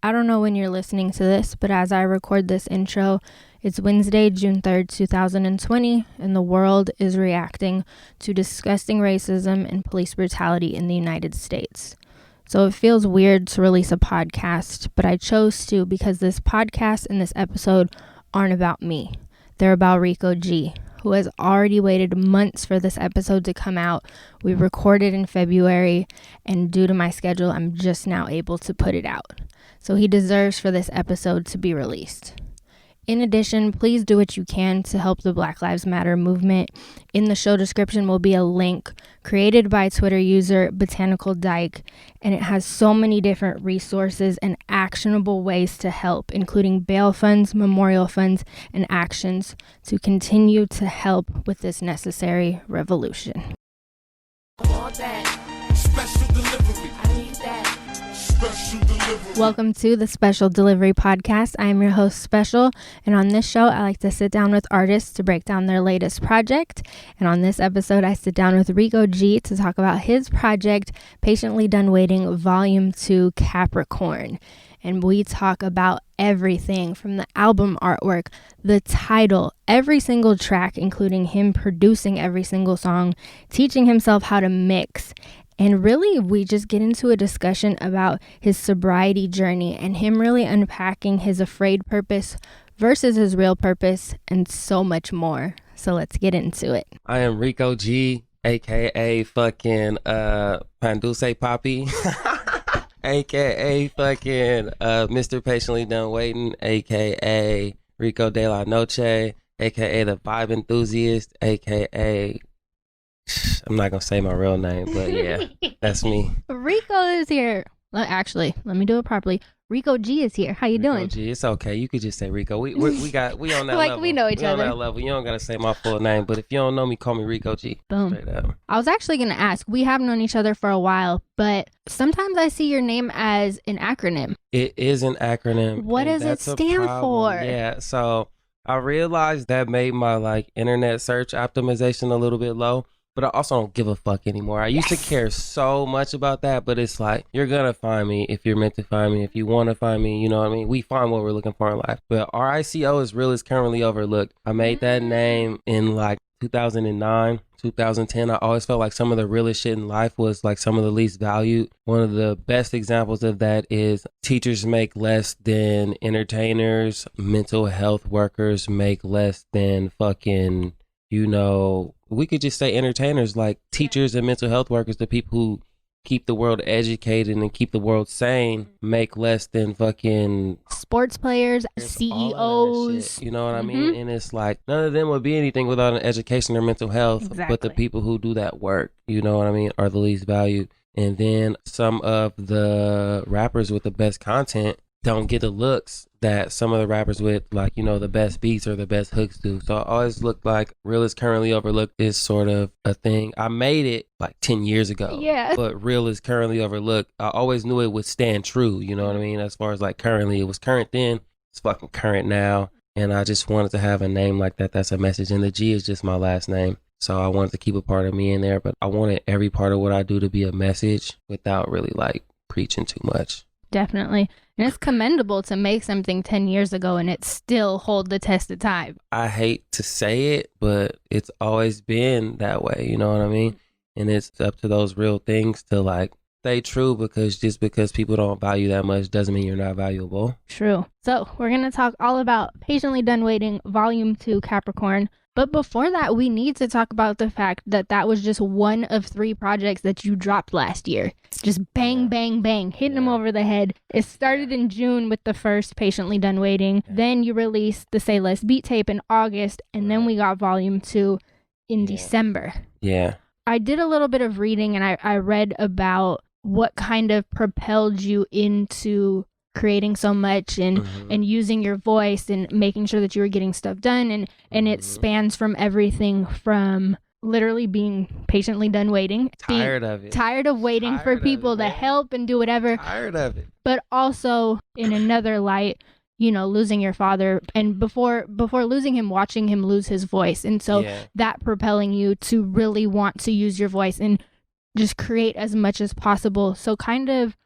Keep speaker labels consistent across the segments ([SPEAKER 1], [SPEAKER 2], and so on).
[SPEAKER 1] I don't know when you're listening to this, but as I record this intro, it's Wednesday, June 3rd, 2020, and the world is reacting to disgusting racism and police brutality in the United States. So it feels weird to release a podcast, but I chose to because this podcast and this episode aren't about me. They're about Rico G, who has already waited months for this episode to come out. We recorded in February, and due to my schedule, I'm just now able to put it out. So he deserves for this episode to be released. In addition, please do what you can to help the Black Lives Matter movement. In the show description will be a link created by Twitter user Botanical Dyke, and it has so many different resources and actionable ways to help, including bail funds, memorial funds, and actions to continue to help with this necessary revolution.
[SPEAKER 2] I want that. Special delivery. I need that. Special delivery.
[SPEAKER 1] Welcome to the Special Delivery Podcast. I am your host, Special, and on this show, I like to sit down with artists to break down their latest project. And on this episode, I sit down with Rico G to talk about his project, Patiently Done Waiting, Volume 2, Capricorn. And we talk about everything from the album artwork, the title, every single track, including him producing every single song, teaching himself how to mix. And really, we just get into a discussion about his sobriety journey and him really unpacking his afraid purpose versus his real purpose and so much more. So let's get into it.
[SPEAKER 3] I am Rico G, aka fucking Panduce Poppy, aka fucking Mr. Patiently Done Waiting, aka Rico De La Noche, aka the Vibe Enthusiast, aka I'm not gonna say my real name, but yeah, that's me.
[SPEAKER 1] Rico is here. Actually, let me do it properly. Rico G is here. How you
[SPEAKER 3] Rico
[SPEAKER 1] doing?
[SPEAKER 3] G, it's okay. You could just say Rico. We on that
[SPEAKER 1] Like,
[SPEAKER 3] level.
[SPEAKER 1] we know each
[SPEAKER 3] we
[SPEAKER 1] other.
[SPEAKER 3] On that level. You don't gotta say my full name, but if you don't know me, call me Rico G.
[SPEAKER 1] Boom.
[SPEAKER 3] Straight up.
[SPEAKER 1] I was actually gonna ask. We have known each other for a while, but sometimes I see your name as an acronym.
[SPEAKER 3] It is an acronym.
[SPEAKER 1] What does it
[SPEAKER 3] that's a
[SPEAKER 1] stand
[SPEAKER 3] problem.
[SPEAKER 1] for?
[SPEAKER 3] Yeah, so I realized that made my internet search optimization a little bit low. But I also don't give a fuck anymore. I used to care so much about that, but it's like, you're gonna find me if you're meant to find me. If you want to find me, you know what I mean? We find what we're looking for in life. But RICO is Real is Currently Overlooked. I made that name in 2009, 2010. I always felt like some of the realest shit in life was some of the least valued. One of the best examples of that is teachers make less than entertainers. Mental health workers make less than fucking, we could just say entertainers, like teachers and mental health workers, the people who keep the world educated and keep the world sane, make less than fucking
[SPEAKER 1] sports players, CEOs.
[SPEAKER 3] You know what I mean? And it's like, none of them would be anything without an education or mental health.
[SPEAKER 1] Exactly.
[SPEAKER 3] But the people who do that work, you know what I mean, are the least valued. And then some of the rappers with the best content don't get the looks that some of the rappers with the best beats or the best hooks do. So I always looked like Real is Currently Overlooked is sort of a thing. I made it 10 years ago.
[SPEAKER 1] Yeah.
[SPEAKER 3] But Real is Currently Overlooked, I always knew it would stand true. You know what I mean? As far as currently, it was current then, it's fucking current now. And I just wanted to have a name like that. That's a message. And the G is just my last name. So I wanted to keep a part of me in there, but I wanted every part of what I do to be a message without really preaching too much.
[SPEAKER 1] Definitely. And it's commendable to make something 10 years ago and it still hold the test of time.
[SPEAKER 3] I hate to say it, but it's always been that way. You know what I mean? And it's up to those real things to stay true, because just because people don't value that much doesn't mean you're not valuable.
[SPEAKER 1] True. So we're going to talk all about Patiently Done Waiting, Volume 2, Capricorn. But before that, we need to talk about the fact that that was just one of 3 projects that you dropped last year. Just bang, bang, bang, hitting them over the head. It started in June with the first Patiently Done Waiting. Then you released the Say Less beat tape in August. And then we got Volume 2 in December.
[SPEAKER 3] Yeah.
[SPEAKER 1] I did a little bit of reading and I read about what kind of propelled you into creating so much and using your voice and making sure that you were getting stuff done. And it spans from everything from literally being patiently done waiting.
[SPEAKER 3] Tired of
[SPEAKER 1] waiting for people to help and do whatever.
[SPEAKER 3] Tired of it.
[SPEAKER 1] But also in another light, losing your father, and before losing him, watching him lose his voice. And so that propelling you to really want to use your voice and just create as much as possible. So kind of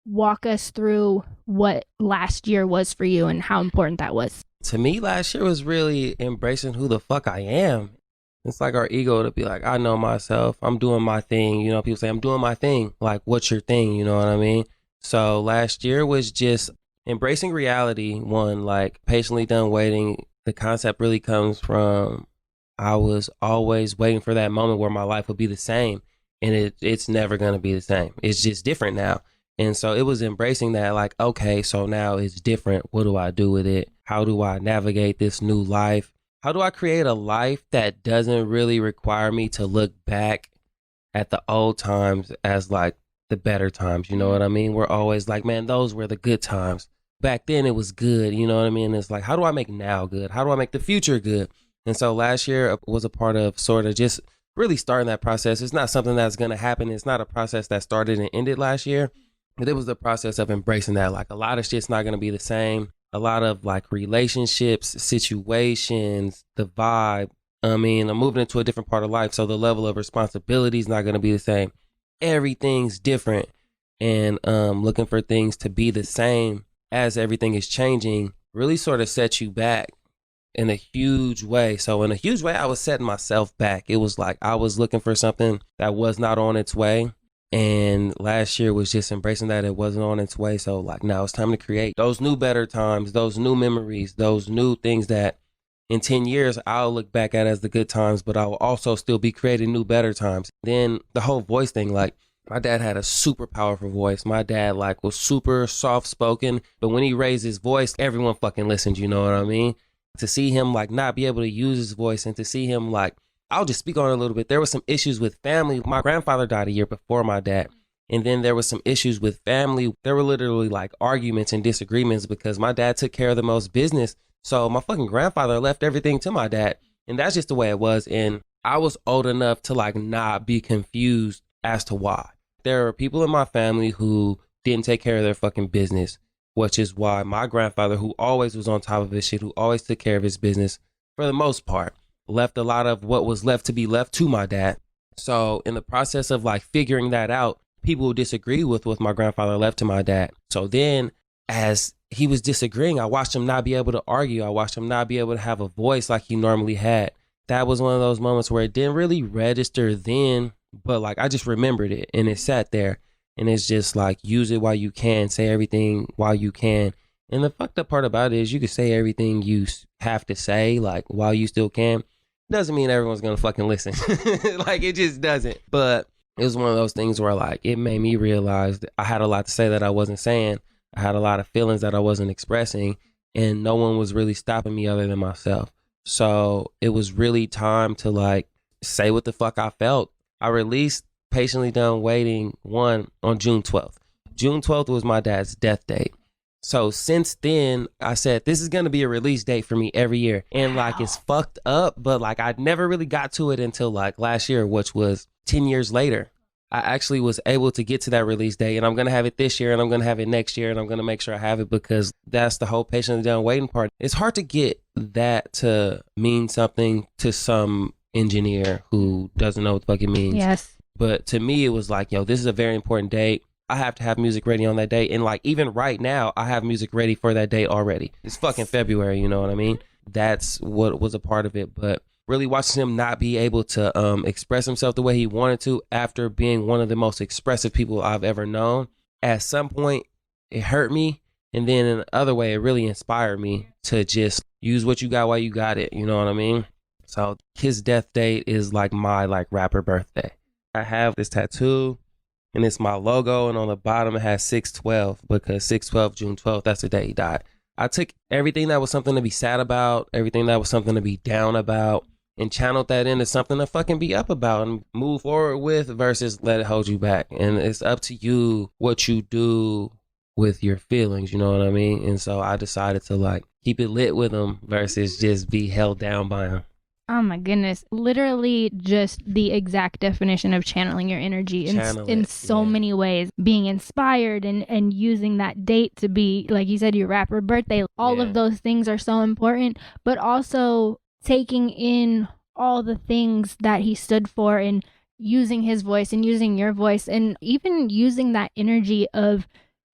[SPEAKER 1] walk us through what last year was for you and how important that was.
[SPEAKER 3] To me, last year was really embracing who the fuck I am. It's like our ego to be like, I know myself. I'm doing my thing. You know, people say, I'm doing my thing. Like, what's your thing? You know what I mean? So last year was just embracing reality. One, like patiently done waiting. The concept really comes from I was always waiting for that moment where my life would be the same. And it's never going to be the same. It's just different now. And so it was embracing that, like, okay, so now it's different. What do I do with it? How do I navigate this new life? How do I create a life that doesn't really require me to look back at the old times as like the better times? You know what I mean? We're always like, man, those were the good times. Back then it was good. You know what I mean? It's like, how do I make now good? How do I make the future good? And so last year was a part of sort of just really starting that process. It's not something that's going to happen. It's not a process that started and ended last year. But it was the process of embracing that. Like a lot of shit's not going to be the same. A lot of like relationships, situations, the vibe. I mean, I'm moving into a different part of life. So the level of responsibility is not going to be the same. Everything's different. And looking for things to be the same as everything is changing really sort of sets you back in a huge way. So in a huge way, I was setting myself back. It was like I was looking for something that was not on its way. And last year was just embracing that it wasn't on its way. So like now it's time to create those new better times, those new memories, those new things that in 10 years I'll look back at as the good times, but I will also still be creating new better times. Then the whole voice thing, like my dad had a super powerful voice. My dad like was super soft spoken, but when he raised his voice, everyone fucking listened. You know what I mean? To see him like not be able to use his voice and to see him like, I'll just speak on it a little bit. There was some issues with family. My grandfather died a year before my dad. And then there was some issues with family. There were literally like arguments and disagreements because my dad took care of the most business. So my fucking grandfather left everything to my dad. And that's just the way it was. And I was old enough to like not be confused as to why. There are people in my family who didn't take care of their fucking business, which is why my grandfather, who always was on top of his shit, who always took care of his business for the most part, left a lot of what was left to be left to my dad. So in the process of like figuring that out, people who disagree with what my grandfather left to my dad. So then as he was disagreeing, I watched him not be able to argue. I watched him not be able to have a voice like he normally had. That was one of those moments where it didn't really register then, but like I just remembered it and it sat there. And it's just like, use it while you can, say everything while you can. And the fucked up part about it is you can say everything you have to say, like while you still can. Doesn't mean everyone's gonna fucking listen. Like it just doesn't. But it was one of those things where like it made me realize that I had a lot to say that I wasn't saying. I had a lot of feelings that I wasn't expressing, and no one was really stopping me other than myself. So it was really time to like say what the fuck I felt. I released Patiently Done Waiting 1 on June 12th. June 12th was my dad's death date. So since then, I said, this is going to be a release date for me every year. And like, it's fucked up, but like, I never really got to it until like last year, which was 10 years later. I actually was able to get to that release date, and I'm going to have it this year, and I'm going to have it next year, and I'm going to make sure I have it because that's the whole patiently done waiting part. It's hard to get that to mean something to some engineer who doesn't know what the fuck it means.
[SPEAKER 1] Yes.
[SPEAKER 3] But to me, it was like, yo, this is a very important date. I have to have music ready on that date. And like, even right now, I have music ready for that date already. It's fucking February, you know what I mean? That's what was a part of it. But really watching him not be able to express himself the way he wanted to after being one of the most expressive people I've ever known, at some point, it hurt me. And then in the other way, it really inspired me to just use what you got while you got it. You know what I mean? So his death date is like my like rapper birthday. I have this tattoo. And it's my logo, and on the bottom it has 6/12 because 6/12, June 12th, that's the day he died. I took everything that was something to be sad about, everything that was something to be down about, and channeled that into something to fucking be up about and move forward with versus let it hold you back. And it's up to you what you do with your feelings, you know what I mean? And so I decided to like keep it lit with him versus just be held down by him.
[SPEAKER 1] Oh my goodness. Literally just the exact definition of channeling your energy in so many ways. Being inspired and using that date to be, like you said, your rapper birthday. All of those things are so important, but also taking in all the things that he stood for and using his voice and using your voice and even using that energy of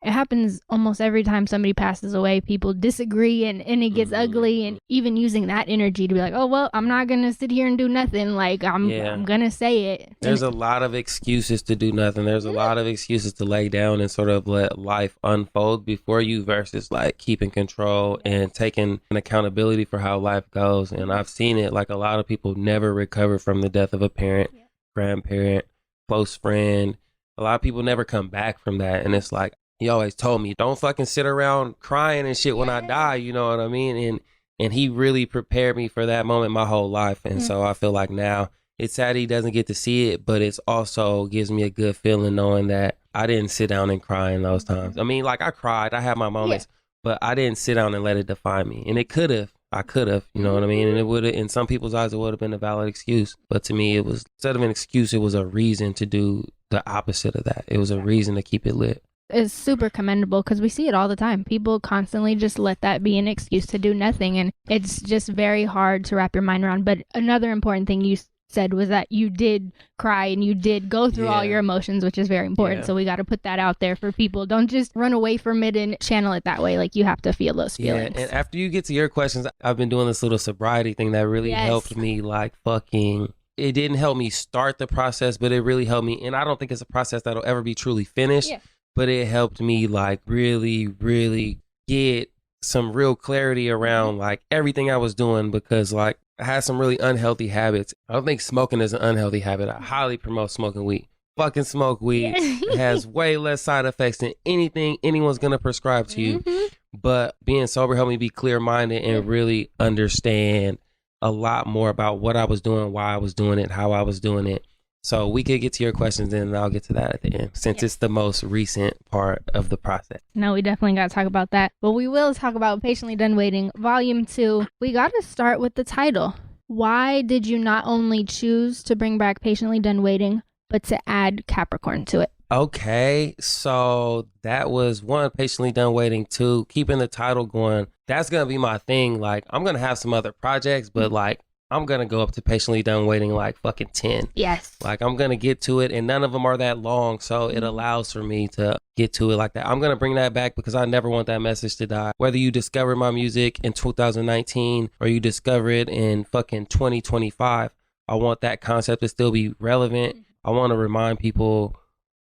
[SPEAKER 1] it happens almost every time somebody passes away. People disagree and it gets ugly, and even using that energy to be like, oh, well, I'm not going to sit here and do nothing. Like, I'm going to say it.
[SPEAKER 3] There's a lot of excuses to do nothing. There's a lot of excuses to lay down and sort of let life unfold before you versus like keeping control and taking an accountability for how life goes. And I've seen it, like a lot of people never recover from the death of a parent, grandparent, close friend. A lot of people never come back from that. And it's like, he always told me, don't fucking sit around crying and shit when I die, you know what I mean? And he really prepared me for that moment my whole life. And so I feel like now it's sad he doesn't get to see it, but it's also gives me a good feeling knowing that I didn't sit down and cry in those times. I mean, like I cried, I had my moments, but I didn't sit down and let it define me. And it could have, I could have, you know what I mean? And it would have, in some people's eyes, it would have been a valid excuse. But to me, it was, instead of an excuse, it was a reason to do the opposite of that. It was a reason to keep it lit.
[SPEAKER 1] Is super commendable because we see it all the time. People constantly just let that be an excuse to do nothing, and it's just very hard to wrap your mind around. But another important thing you said was that you did cry and you did go through all your emotions, which is very important. So we got to put that out there for people. Don't just run away from it and channel it that way. Like, you have to feel those feelings.
[SPEAKER 3] And after you get to your questions, I've been doing this little sobriety thing that really helped me, like fucking, it didn't help me start the process, but it really helped me. And I don't think it's a process that'll ever be truly finished. But it helped me like really, really get some real clarity around like everything I was doing, because like I had some really unhealthy habits. I don't think smoking is an unhealthy habit. I highly promote smoking weed. Fucking smoke weed. It has way less side effects than anything anyone's going to prescribe to you. But being sober helped me be clear-minded and really understand a lot more about what I was doing, why I was doing it, how I was doing it. So we could get to your questions and I'll get to that at the end, since it's the most recent part of the process.
[SPEAKER 1] No, we definitely got to talk about that. But we will talk about Patiently Done Waiting, Volume 2. We got to start with the title. Why did you not only choose to bring back Patiently Done Waiting, but to add Capricorn to it?
[SPEAKER 3] Okay, so that was one, Patiently Done Waiting. Two, keeping the title going. That's going to be my thing. Like, I'm going to have some other projects, but like, I'm going to go up to Patiently Done Waiting like fucking 10.
[SPEAKER 1] Yes.
[SPEAKER 3] Like, I'm going to get to it, and none of them are that long, so it allows for me to get to it like that. I'm going to bring that back because I never want that message to die. Whether you discover my music in 2019 or you discover it in fucking 2025, I want that concept to still be relevant. I want to remind people,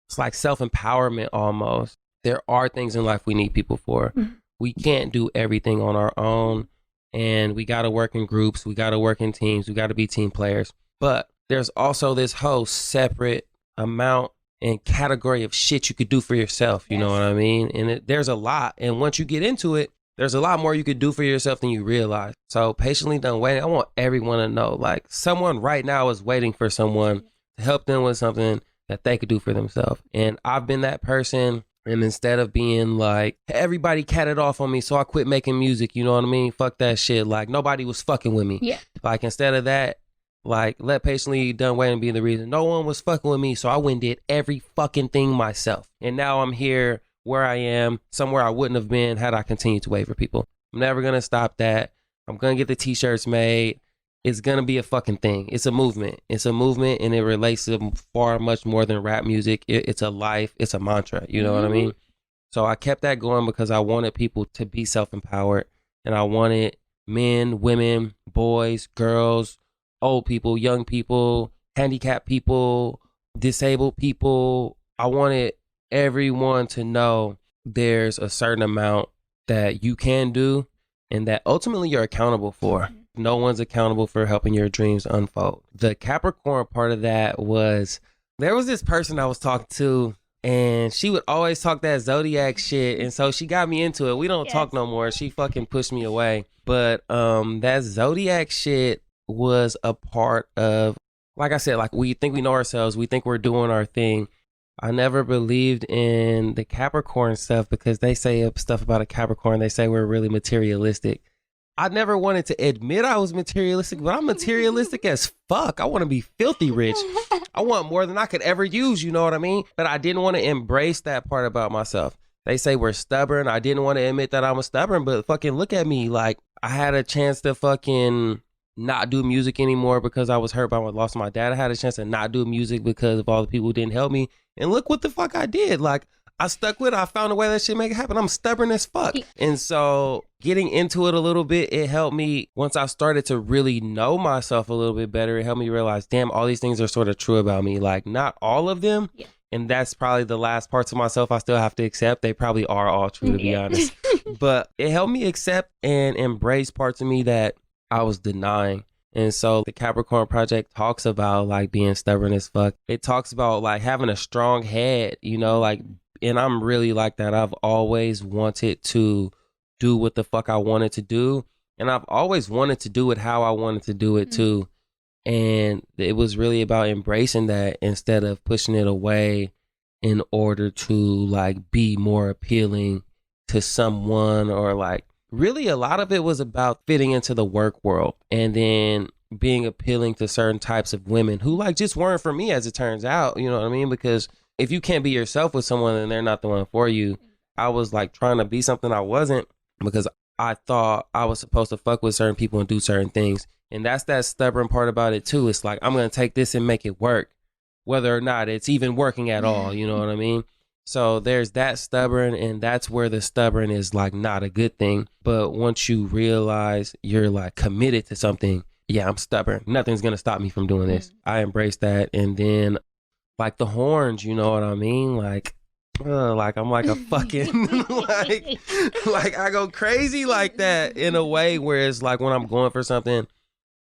[SPEAKER 3] it's like self-empowerment almost. There are things in life we need people for. We can't do everything on our own. And we got to work in groups. We got to work in teams. We got to be team players. But there's also this whole separate amount and category of shit you could do for yourself. You know what I mean? And there's a lot. And once you get into it, there's a lot more you could do for yourself than you realize. So Patiently Done Waiting, I want everyone to know, like, someone right now is waiting for someone to help them with something that they could do for themselves. And I've been that person. And instead of being like, everybody catted off on me, so I quit making music, you know what I mean? Fuck that shit. Like, nobody was fucking with me. Like, instead of that, like, let Patiently Done Waiting be the reason. No one was fucking with me, so I went and did every fucking thing myself. And now I'm here where I am, somewhere I wouldn't have been had I continued to wait for people. I'm never going to stop that. I'm going to get the t-shirts made. It's going to be a fucking thing. It's a movement. It's a movement, and it relates to far much more than rap music. It's a life. It's a mantra. You know what I mean? So I kept that going because I wanted people to be self-empowered, and I wanted men, women, boys, girls, old people, young people, handicapped people, disabled people. I wanted everyone to know there's a certain amount that you can do and that ultimately you're accountable for. No one's accountable for helping your dreams unfold. The Capricorn part of that was, there was this person I was talking to, and she would always talk that zodiac shit. And so she got me into it. We don't talk no more. She fucking pushed me away. But that zodiac shit was a part of, like I said, like, we think we know ourselves. We think we're doing our thing. I never believed in the Capricorn stuff because they say stuff about a Capricorn. They say we're really materialistic. I never wanted to admit I was materialistic, but I'm materialistic as fuck. I want to be filthy rich. I want more than I could ever use, you know what I mean? But I didn't want to embrace that part about myself. They say we're stubborn. I didn't want to admit that I'm stubborn, but fucking look at me. Like, I had a chance to fucking not do music anymore because I was hurt by my loss of my dad. I had a chance to not do music because of all the people who didn't help me. And look what the fuck I did. Like, I stuck with it. I found a way that shit make it happen. I'm stubborn as fuck. And so getting into it a little bit, it helped me, once I started to really know myself a little bit better, it helped me realize, damn, all these things are sort of true about me. Like, not all of them. Yeah. And that's probably the last parts of myself I still have to accept. They probably are all true, to be honest. But it helped me accept and embrace parts of me that I was denying. And so the Capricorn project talks about like being stubborn as fuck. It talks about like having a strong head, you know, like, and I'm really like that. I've always wanted to do what the fuck I wanted to do. And I've always wanted to do it how I wanted to do it too. And it was really about embracing that instead of pushing it away in order to like be more appealing to someone, or like, really a lot of it was about fitting into the work world and then being appealing to certain types of women who like just weren't for me, as it turns out, you know what I mean? Because if you can't be yourself with someone, then they're not the one for you. I was like trying to be something I wasn't because I thought I was supposed to fuck with certain people and do certain things. And that's that stubborn part about it too. It's like, I'm going to take this and make it work, whether or not it's even working at all. You know what I mean? So there's that stubborn, and that's where the stubborn is like not a good thing. But once you realize you're like committed to something, yeah, I'm stubborn. Nothing's going to stop me from doing this. I embrace that. And then like the horns, you know what I mean? Like I'm like a fucking, like I go crazy like that in a way where it's like when I'm going for something,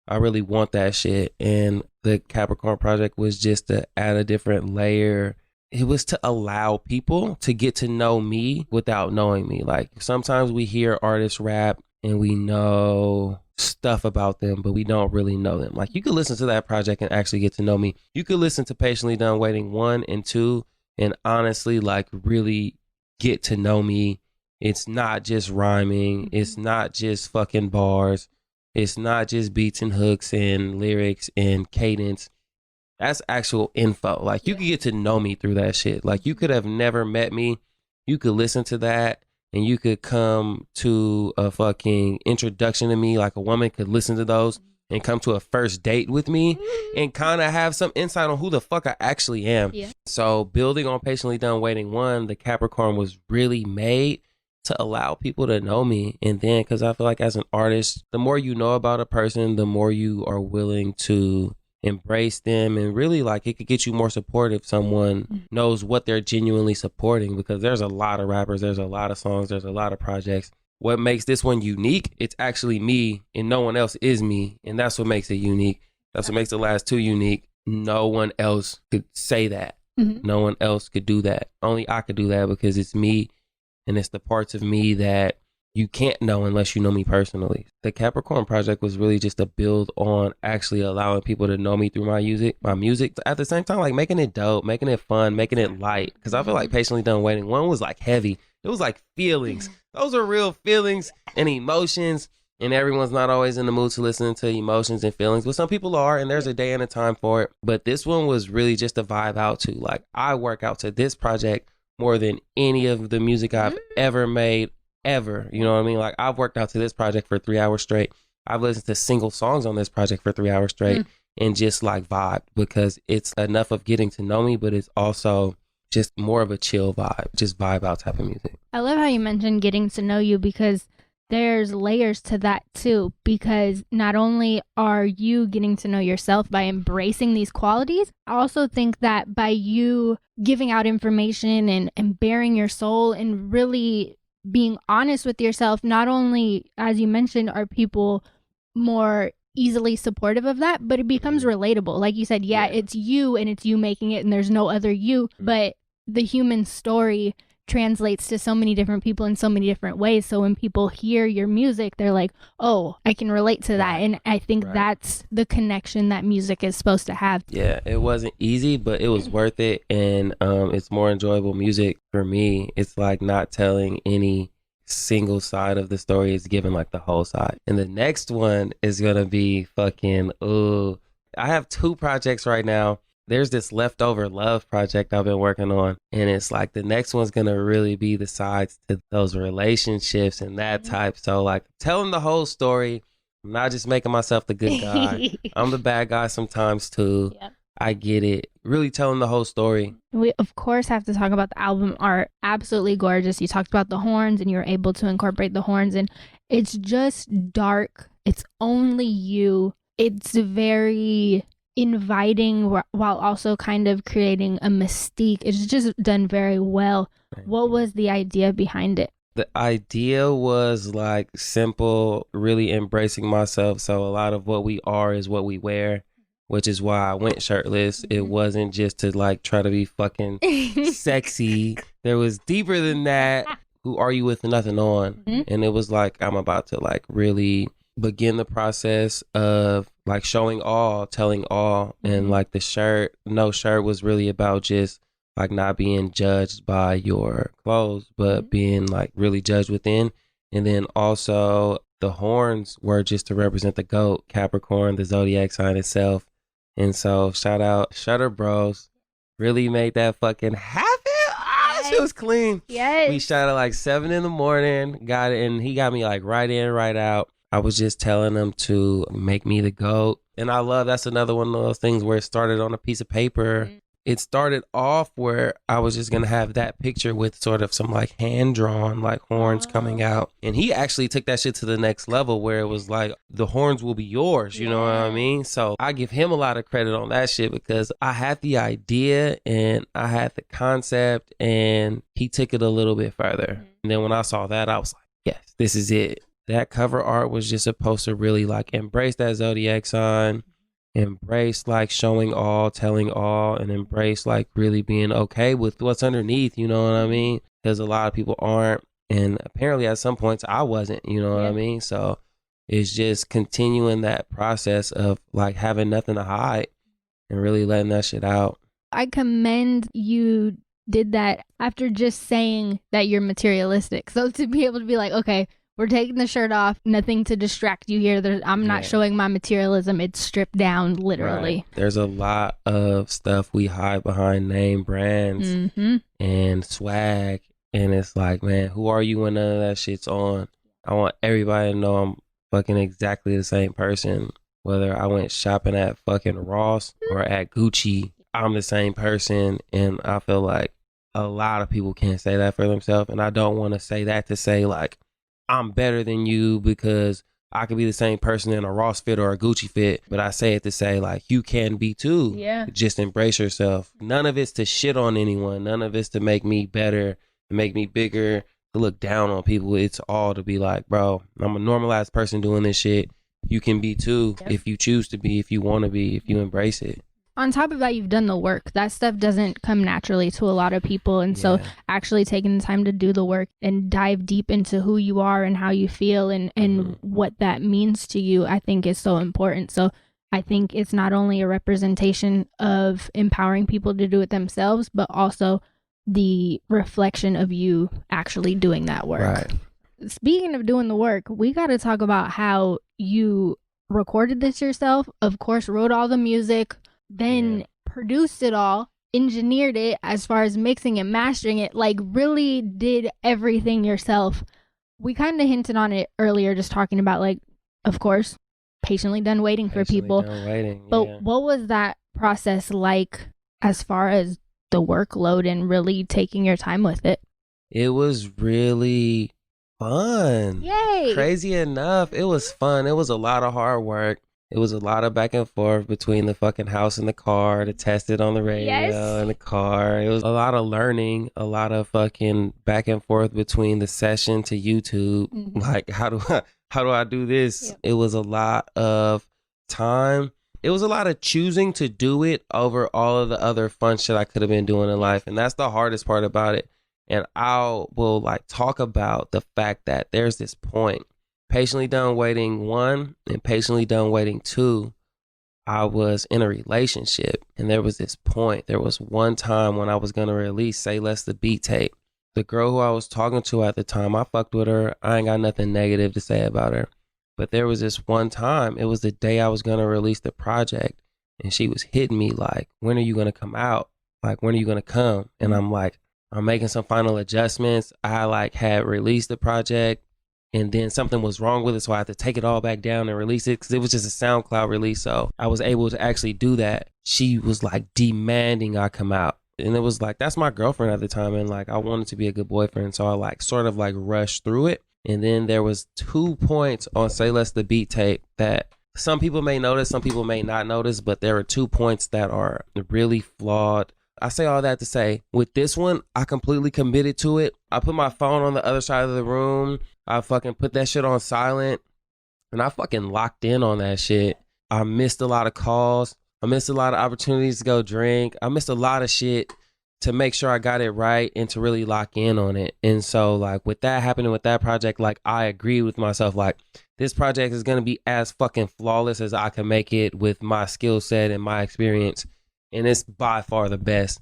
[SPEAKER 3] I really want that shit. And the Capricorn project was just to add a different layer. It was to allow people to get to know me without knowing me. Like sometimes we hear artists rap and we know stuff about them, but we don't really know them. Like you could listen to that project and actually get to know me. You could listen to Patiently Done Waiting 1 and 2 and honestly like really get to know me. It's not just rhyming. It's not just fucking bars. It's not just beats and hooks and lyrics and cadence. That's actual info. Like you could get to know me through that shit. Like you could have never met me. You could listen to that and you could come to a fucking introduction to me. Like a woman could listen to those and come to a first date with me and kind of have some insight on who the fuck I actually am. Yeah. So building on Patiently Done Waiting 1, the Capricorn was really made to allow people to know me. And then, because I feel like as an artist, the more you know about a person, the more you are willing to embrace them. And really like it could get you more support if someone knows what they're genuinely supporting, because there's a lot of rappers, there's a lot of songs, there's a lot of projects. What makes this one unique, it's actually me and no one else is me. And that's what makes it unique. That's what makes the last two unique. No one else could say that. No one else could do that. Only I could do that because it's me. And it's the parts of me that you can't know unless you know me personally. The Capricorn project was really just a build on actually allowing people to know me through my music. At the same time, like making it dope, making it fun, making it light. Because I feel like Patiently Done Waiting 1 was like heavy. It was like feelings. Those are real feelings and emotions. And everyone's not always in the mood to listen to emotions and feelings. But some people are, and there's a day and a time for it. But this one was really just a vibe out to. Like I work out to this project more than any of the music I've ever made, ever. You know what I mean? Like I've worked out to this project for 3 hours straight. I've listened to single songs on this project for 3 hours straight and just like vibe, because it's enough of getting to know me, but it's also just more of a chill vibe, just vibe out type of music.
[SPEAKER 1] I love how you mentioned getting to know you, because there's layers to that too, because not only are you getting to know yourself by embracing these qualities, I also think that by you giving out information and bearing your soul and really being honest with yourself, not only, as you mentioned, are people more easily supportive of that, but it becomes relatable. Like you said, it's you and it's you making it and there's no other you, but the human story translates to so many different people in so many different ways. So when people hear your music, they're like, oh, I can relate to that. And I think that's the connection that music is supposed to have.
[SPEAKER 3] Yeah, it wasn't easy, but it was worth it. And it's more enjoyable music for me. It's like not telling any single side of the story, it's giving like the whole side. And the next one is gonna be fucking I have 2 projects right now. There's this Leftover Love project I've been working on, and it's like the next one's gonna really be the sides to those relationships and that type. So like telling the whole story. I'm not just making myself the good guy. I'm the bad guy sometimes too. I get it. Really telling the whole story.
[SPEAKER 1] We, of course, have to talk about the album art. Absolutely gorgeous. You talked about the horns and you were able to incorporate the horns, and it's just dark. It's only you. It's very inviting while also kind of creating a mystique. It's just done very well. What was the idea behind it?
[SPEAKER 3] The idea was like simple, really embracing myself. So a lot of what we are is what we wear, which is why I went shirtless. It wasn't just to like try to be fucking sexy. There was deeper than that. Who are you with nothing on? And it was like, I'm about to like really begin the process of like showing all, telling all. And like the shirt, no shirt was really about just like not being judged by your clothes, but being like really judged within. And then also the horns were just to represent the goat, Capricorn, the zodiac sign itself. And so shout out Shutter Bros. Really made that fucking happen. Ah, shit was clean.
[SPEAKER 1] Yes.
[SPEAKER 3] We shot at like 7 a.m, got it, and he got me like right in, right out. I was just telling him to make me the GOAT. And I love, that's another one of those things where it started on a piece of paper. It started off where I was just going to have that picture with sort of some like hand drawn like horns coming out. And he actually took that shit to the next level where it was like the horns will be yours. You know what I mean? So I give him a lot of credit on that shit because I had the idea and I had the concept and he took it a little bit further. And then when I saw that, I was like, yes, this is it. That cover art was just supposed to really like embrace that zodiac sign, embrace like showing all, telling all, and embrace like really being okay with what's underneath, you know what I mean? Because a lot of people aren't, and apparently at some points I wasn't, you know what I mean? So it's just continuing that process of like having nothing to hide and really letting that shit out.
[SPEAKER 1] I commend you did that after just saying that you're materialistic. So to be able to be like, okay, we're taking the shirt off, nothing to distract you here. I'm not showing my materialism. It's stripped down, literally.
[SPEAKER 3] Right. There's a lot of stuff we hide behind name brands and swag. And it's like, man, who are you when none of that shit's on? I want everybody to know I'm fucking exactly the same person. Whether I went shopping at fucking Ross or at Gucci, I'm the same person. And I feel like a lot of people can't say that for themselves. And I don't want to say that to say like, I'm better than you because I could be the same person in a Ross fit or a Gucci fit, but I say it to say like you can be too. Yeah. Just embrace yourself. None of it's to shit on anyone. None of it's to make me better, to make me bigger, to look down on people. It's all to be like, bro, I'm a normalized person doing this shit. You can be too if you choose to be, if you want to be, if you embrace it.
[SPEAKER 1] On top of that, you've done the work. That stuff doesn't come naturally to a lot of people. And so actually taking the time to do the work and dive deep into who you are and how you feel and what that means to you, I think is so important. So I think it's not only a representation of empowering people to do it themselves, but also the reflection of you actually doing that work. Right. Speaking of doing the work, we got to talk about how you recorded this yourself, of course, wrote all the music, then produced it all, engineered it as far as mixing and mastering it, like really did everything yourself. We kind of hinted on it earlier, just talking about like, of course, patiently done waiting for people. But what was that process like as far as the workload and really taking your time with it?
[SPEAKER 3] It was really fun. Yay! Crazy enough, it was fun. It was a lot of hard work. It was a lot of back and forth between the fucking house and the car to test it on the radio and the car. It was a lot of learning, a lot of fucking back and forth between the session to YouTube. Like, how do I do this? Yep. It was a lot of time. It was a lot of choosing to do it over all of the other fun shit I could have been doing in life. And that's the hardest part about it. And I will like talk about the fact that there's this point. Patiently Done Waiting 1 and Patiently Done Waiting 2, I was in a relationship. And there was this point. There was one time when I was going to release Say Less the Beat tape. The girl who I was talking to at the time, I fucked with her. I ain't got nothing negative to say about her. But there was this one time, it was the day I was going to release the project. And she was hitting me like, when are you going to come out? Like, when are you going to come? And I'm like, I'm making some final adjustments. I like had released the project. and then something was wrong with it, so I had to take it all back down and release it because it was just a SoundCloud release. So I was able to actually do that. She was like demanding I come out. And it was like, that's my girlfriend at the time. And like, I wanted to be a good boyfriend. So I like sort of like rushed through it. And then there was 2 points on Say Less the Beat tape that some people may notice, some people may not notice, but there are 2 points that are really flawed. I say all that to say, with this one, I completely committed to it. I put my phone on the other side of the room. I fucking put that shit on silent. And I fucking locked in on that shit. I missed a lot of calls. I missed a lot of opportunities to go drink. I missed a lot of shit to make sure I got it right and to really lock in on it. And so like with that happening with that project, like I agreed with myself, like this project is going to be as fucking flawless as I can make it with my skill set and my experience. And it's by far the best.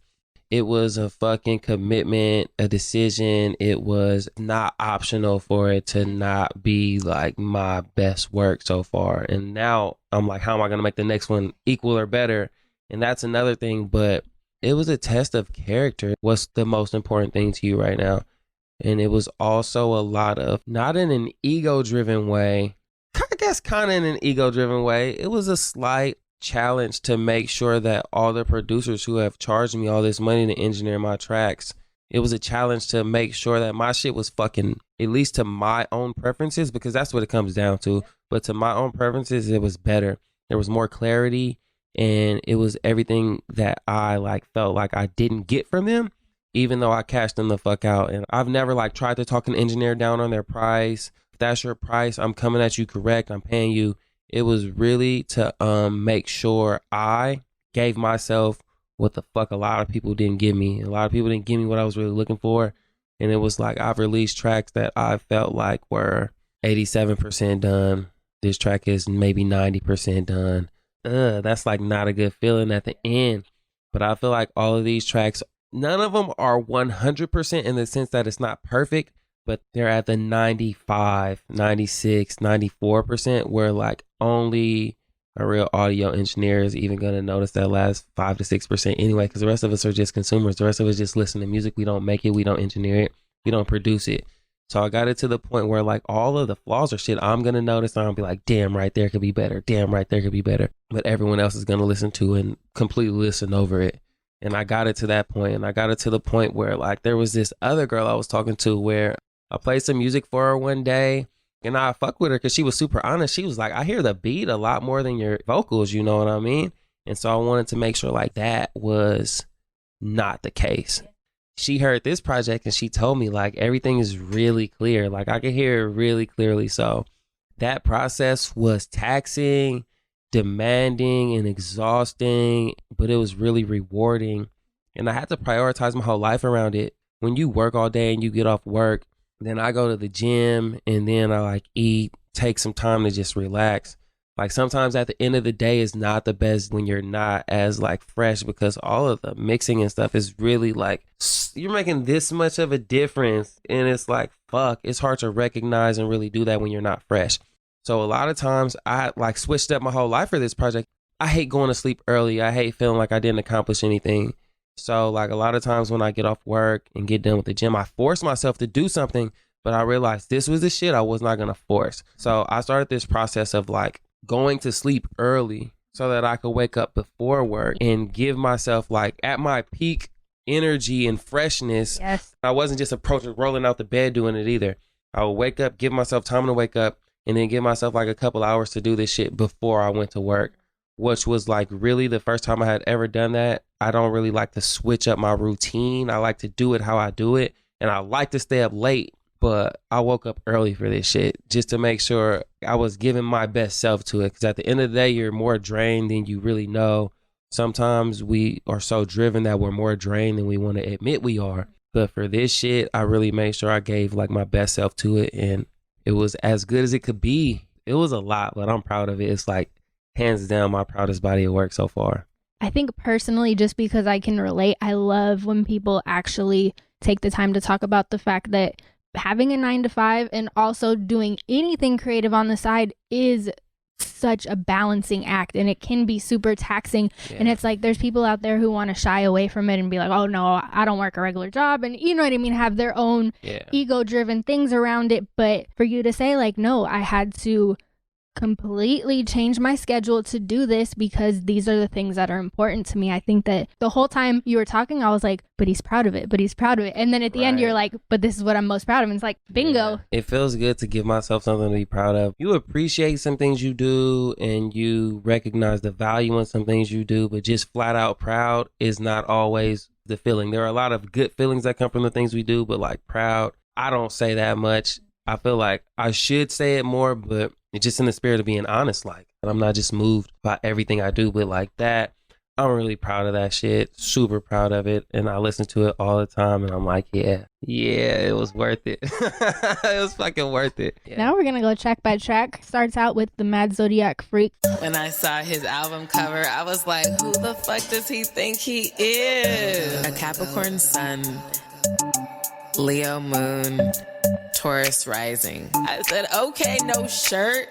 [SPEAKER 3] It was a fucking commitment, a decision. It was not optional for it to not be like my best work so far. And now I'm like, how am I going to make the next one equal or better? And that's another thing. But it was a test of character. What's the most important thing to you right now? And it was also a lot of, not in an ego-driven way, I guess kind of in an ego-driven way. It was a slight challenge to make sure that all the producers who have charged me all this money to engineer my tracks, it was a challenge to make sure that my shit was fucking, at least to my own preferences, because that's what it comes down to. But to my own preferences, it was better. There was more clarity, and it was everything that I like felt like I didn't get from them, even though I cashed them the fuck out. And I've never like tried to talk an engineer down on their price. If that's your price, I'm coming at you correct. I'm paying you. It was really to make sure I gave myself what the fuck a lot of people didn't give me. A lot of people didn't give me what I was really looking for. And it was like I've released tracks that I felt like were 87% done. This track is maybe 90% done. That's like not a good feeling at the end. But I feel like all of these tracks, none of them are 100% in the sense that it's not perfect, but they're at the 95, 96, 94% where like only a real audio engineer is even going to notice that last 5 to 6% anyway, because the rest of us are just consumers. The rest of us just listen to music. We don't make it. We don't engineer it. We don't produce it. So I got it to the point where like all of the flaws are shit I'm going to notice. And I'll be like, damn, right there could be better. Damn, right there could be better. But everyone else is going to listen to and completely listen over it. And I got it to that point. And I got it to the point where like there was this other girl I was talking to where I played some music for her one day and I fuck with her because she was super honest. She was like, I hear the beat a lot more than your vocals, you know what I mean? And so I wanted to make sure like that was not the case. She heard this project and she told me like everything is really clear. Like I could hear it really clearly. So that process was taxing, demanding, and exhausting, but it was really rewarding. And I had to prioritize my whole life around it. When you work all day and you get off work, then I go to the gym and then I like eat, take some time to just relax. Like sometimes at the end of the day is not the best when you're not as like fresh because all of the mixing and stuff is really like, you're making this much of a difference. And it's like, fuck, it's hard to recognize and really do that when you're not fresh. So a lot of times I like switched up my whole life for this project. I hate going to sleep early. I hate feeling like I didn't accomplish anything. So like a lot of times when I get off work and get done with the gym, I force myself to do something, but I realized this was the shit I was not going to force. So I started this process of like going to sleep early so that I could wake up before work and give myself like at my peak energy and freshness.
[SPEAKER 1] Yes.
[SPEAKER 3] I wasn't just approaching, rolling out the bed doing it either. I would wake up, give myself time to wake up and then give myself like a couple hours to do this shit before I went to work, which was like really the first time I had ever done that. I don't really like to switch up my routine. I like to do it how I do it. And I like to stay up late, but I woke up early for this shit just to make sure I was giving my best self to it. Because at the end of the day, you're more drained than you really know. Sometimes we are so driven that we're more drained than we want to admit we are. But for this shit, I really made sure I gave like my best self to it. And it was as good as it could be. It was a lot, but I'm proud of it. It's like hands down my proudest body of work so far.
[SPEAKER 1] I think personally, just because I can relate, I love when people actually take the time to talk about the fact that having a 9 to 5 and also doing anything creative on the side is such a balancing act, and it can be super taxing. And it's like there's people out there who want to shy away from it and be like, oh no, I don't work a regular job, and you know what I mean, have their own ego driven things around it. But for you to say like, no, I had to completely change my schedule to do this because these are the things that are important to me. I think that the whole time you were talking, I was like, but he's proud of it, and then at the end you're like, but this is what I'm most proud of. And it's like, bingo.
[SPEAKER 3] It feels good to give myself something to be proud of. You appreciate some things you do and you recognize the value in some things you do, but just flat out proud is not always the feeling. There are a lot of good feelings that come from the things we do, but like proud, I don't say that much. I feel like I should say it more, but it's just in the spirit of being honest, like, and I'm not just moved by everything I do, but like that, I'm really proud of that shit, super proud of it, and I listen to it all the time, and I'm like, yeah, it was worth it. It was fucking worth it. Yeah.
[SPEAKER 1] Now we're gonna go track by track. Starts out with TheMadZodiakFreak.
[SPEAKER 4] When I saw his album cover, I was like, who the fuck does he think he is? A Capricorn sun, Leo moon, Taurus rising. I said, okay, no shirt.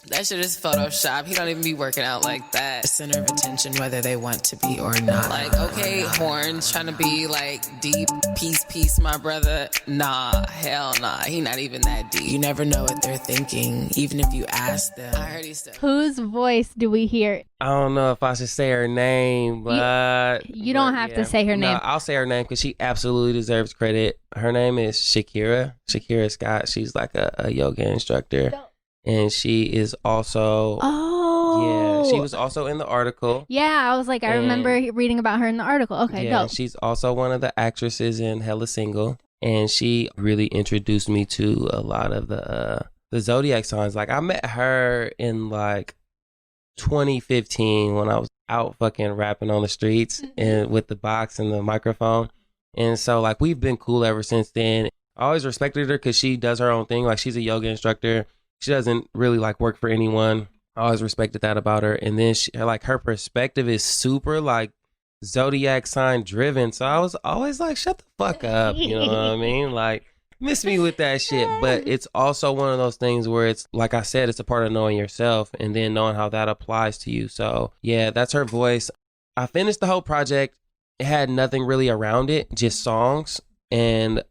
[SPEAKER 4] That shit is Photoshop. He don't even be working out like that. Center of attention, whether they want to be or not. Like, okay, horns trying to be like deep, peace, my brother. Nah, hell nah. He not even that deep. You never know what they're thinking, even if you ask them. I heard he's still.
[SPEAKER 1] Whose voice do we hear?
[SPEAKER 3] I don't know if I should say her name, but
[SPEAKER 1] you don't have to say her name.
[SPEAKER 3] No, I'll say her name because she absolutely deserves credit. Her name is Shakira Scott. She's like a yoga instructor. And she is also, she was also in the article.
[SPEAKER 1] Yeah, I was like, I remember reading about her in the article. Okay,
[SPEAKER 3] yeah, she's also one of the actresses in Hella Single. And she really introduced me to a lot of the zodiac signs. Like, I met her in like 2015 when I was out fucking rapping on the streets and with the box and the microphone. And so, like, we've been cool ever since then. I always respected her because she does her own thing. Like, she's a yoga instructor. She doesn't really like work for anyone. I always respected that about her. And then she, like, her perspective is super like zodiac sign driven. So I was always like, shut the fuck up. You know what I mean? Like, miss me with that shit. But it's also one of those things where it's, like I said, it's a part of knowing yourself and then knowing how that applies to you. So yeah, that's her voice. I finished the whole project. It had nothing really around it, just songs. And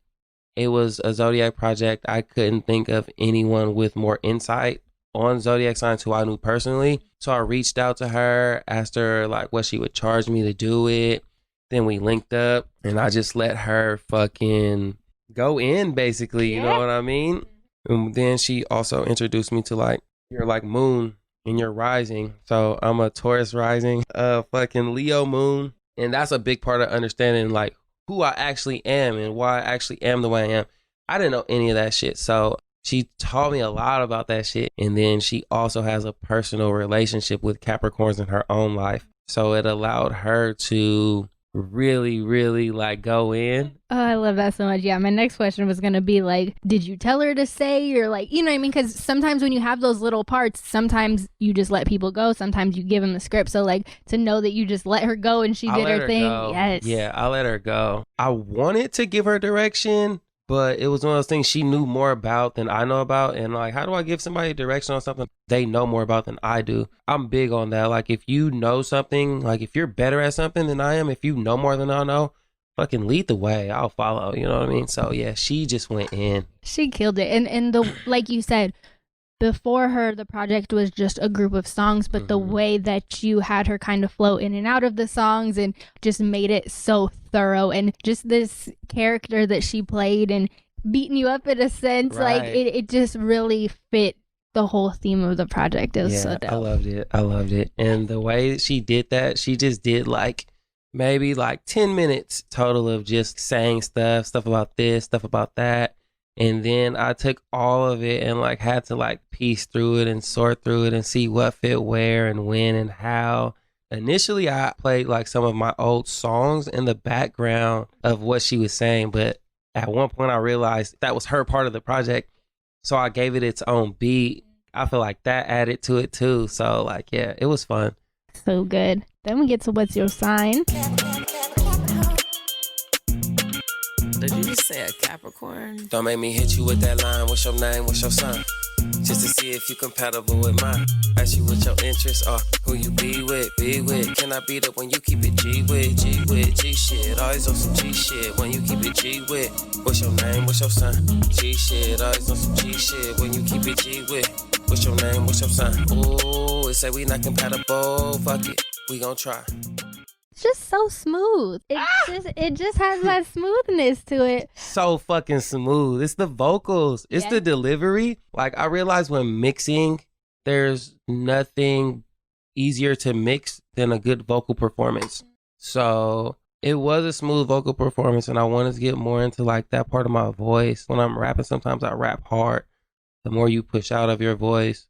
[SPEAKER 3] it was a zodiac project. I couldn't think of anyone with more insight on zodiac signs who I knew personally. So I reached out to her, asked her like what she would charge me to do it. Then we linked up and I just let her fucking go in basically, you know what I mean? And then she also introduced me to like your like moon and your rising. So I'm a Taurus rising, fucking Leo moon. And that's a big part of understanding like who I actually am and why I actually am the way I am. I didn't know any of that shit. So she taught me a lot about that shit. And then she also has a personal relationship with Capricorns in her own life. So it allowed her to really, really like go in.
[SPEAKER 1] Oh, I love that so much. Yeah, my next question was going to be like, did you tell her to say, or like, you know what I mean? Because sometimes when you have those little parts, sometimes you just let people go. Sometimes you give them the script. So like to know that you just let her go and she did her thing. Yes.
[SPEAKER 3] Yeah, I let her go. I wanted to give her direction, but it was one of those things she knew more about than I know about. And like, how do I give somebody direction on something they know more about than I do? I'm big on that. Like, if you know something, like if you're better at something than I am, if you know more than I know, fucking lead the way. I'll follow. You know what I mean? So yeah, she just went in.
[SPEAKER 1] She killed it. And the like you said, before her, the project was just a group of songs, but the way that you had her kind of flow in and out of the songs and just made it so thorough, and just this character that she played and beating you up in a sense, like it just really fit the whole theme of the project. It was so dope.
[SPEAKER 3] I loved it. And the way she did that, she just did like maybe like 10 minutes total of just saying stuff about this, stuff about that. And then I took all of it and like had to like piece through it and sort through it and see what fit where and when and how. Initially, I played like some of my old songs in the background of what she was saying. But at one point I realized that was her part of the project. So I gave it its own beat. I feel like that added to it too. So like, yeah, it was fun.
[SPEAKER 1] So good. Then we get to what's your sign?
[SPEAKER 4] Did you just say a Capricorn?
[SPEAKER 3] Don't make me hit you with that line. What's your name? What's your sign? Just to see if you compatible with mine. Ask you what your interests are, who you be with, be with. Can I beat up when you keep it G with, G with, G shit? Always on some G shit when you keep it G with. What's your name? What's your sign? G shit, always on some G shit when you keep it G with. What's your name? What's your sign? Ooh, it say we not compatible. Fuck it, we gon' try.
[SPEAKER 1] It's just so smooth. It just has that smoothness to it.
[SPEAKER 3] So fucking smooth. It's the vocals. It's the delivery. Like, I realize when mixing, there's nothing easier to mix than a good vocal performance. So it was a smooth vocal performance, and I wanted to get more into like that part of my voice. When I'm rapping, sometimes I rap hard. The more you push out of your voice,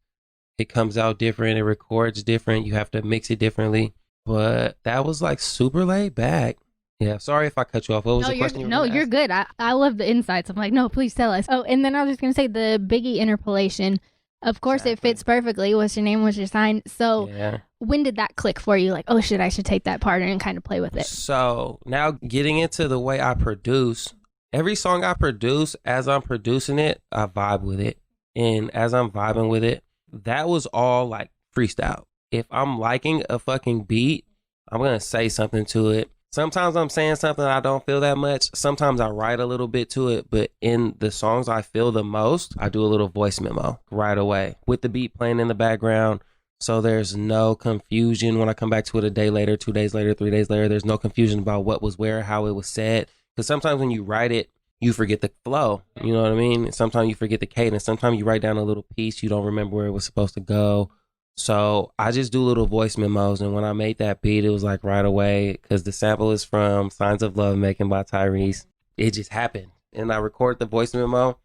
[SPEAKER 3] it comes out different. It records different. You have to mix it differently. But that was like super laid back. Yeah, sorry if I cut you off. What was the question?
[SPEAKER 1] You're good. I love the insights. I'm like, no, please tell us. Oh, and then I was just going to say the Biggie interpolation. Of course, It fits perfectly. What's your name? What's your sign? So when did that click for you? Like, oh shit, I should take that part and kind of play with it.
[SPEAKER 3] So now getting into the way I produce, every song I produce, as I'm producing it, I vibe with it. And as I'm vibing with it, that was all like freestyle. If I'm liking a fucking beat, I'm going to say something to it. Sometimes I'm saying something I don't feel that much. Sometimes I write a little bit to it. But in the songs I feel the most, I do a little voice memo right away with the beat playing in the background. So there's no confusion when I come back to it a day later, 2 days later, 3 days later. There's no confusion about what was where, how it was said. Because sometimes when you write it, you forget the flow. You know what I mean? Sometimes you forget the cadence. Sometimes you write down a little piece. You don't remember where it was supposed to go. So I just do little voice memos. And when I made that beat, it was like right away, because the sample is from Signs of Love Making by Tyrese. It just happened. And I record the voice memo.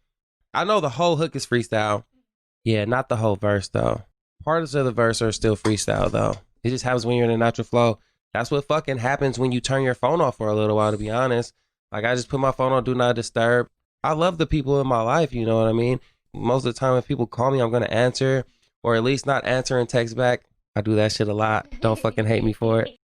[SPEAKER 3] I know the whole hook is freestyle. Yeah, not the whole verse though. Parts of the verse are still freestyle though. It just happens when you're in a natural flow. That's what fucking happens when you turn your phone off for a little while, to be honest. Like, I just put my phone on Do Not Disturb. I love the people in my life, you know what I mean? Most of the time if people call me, I'm going to answer. Or at least not answer and text back. I do that shit a lot. Don't fucking hate me for it.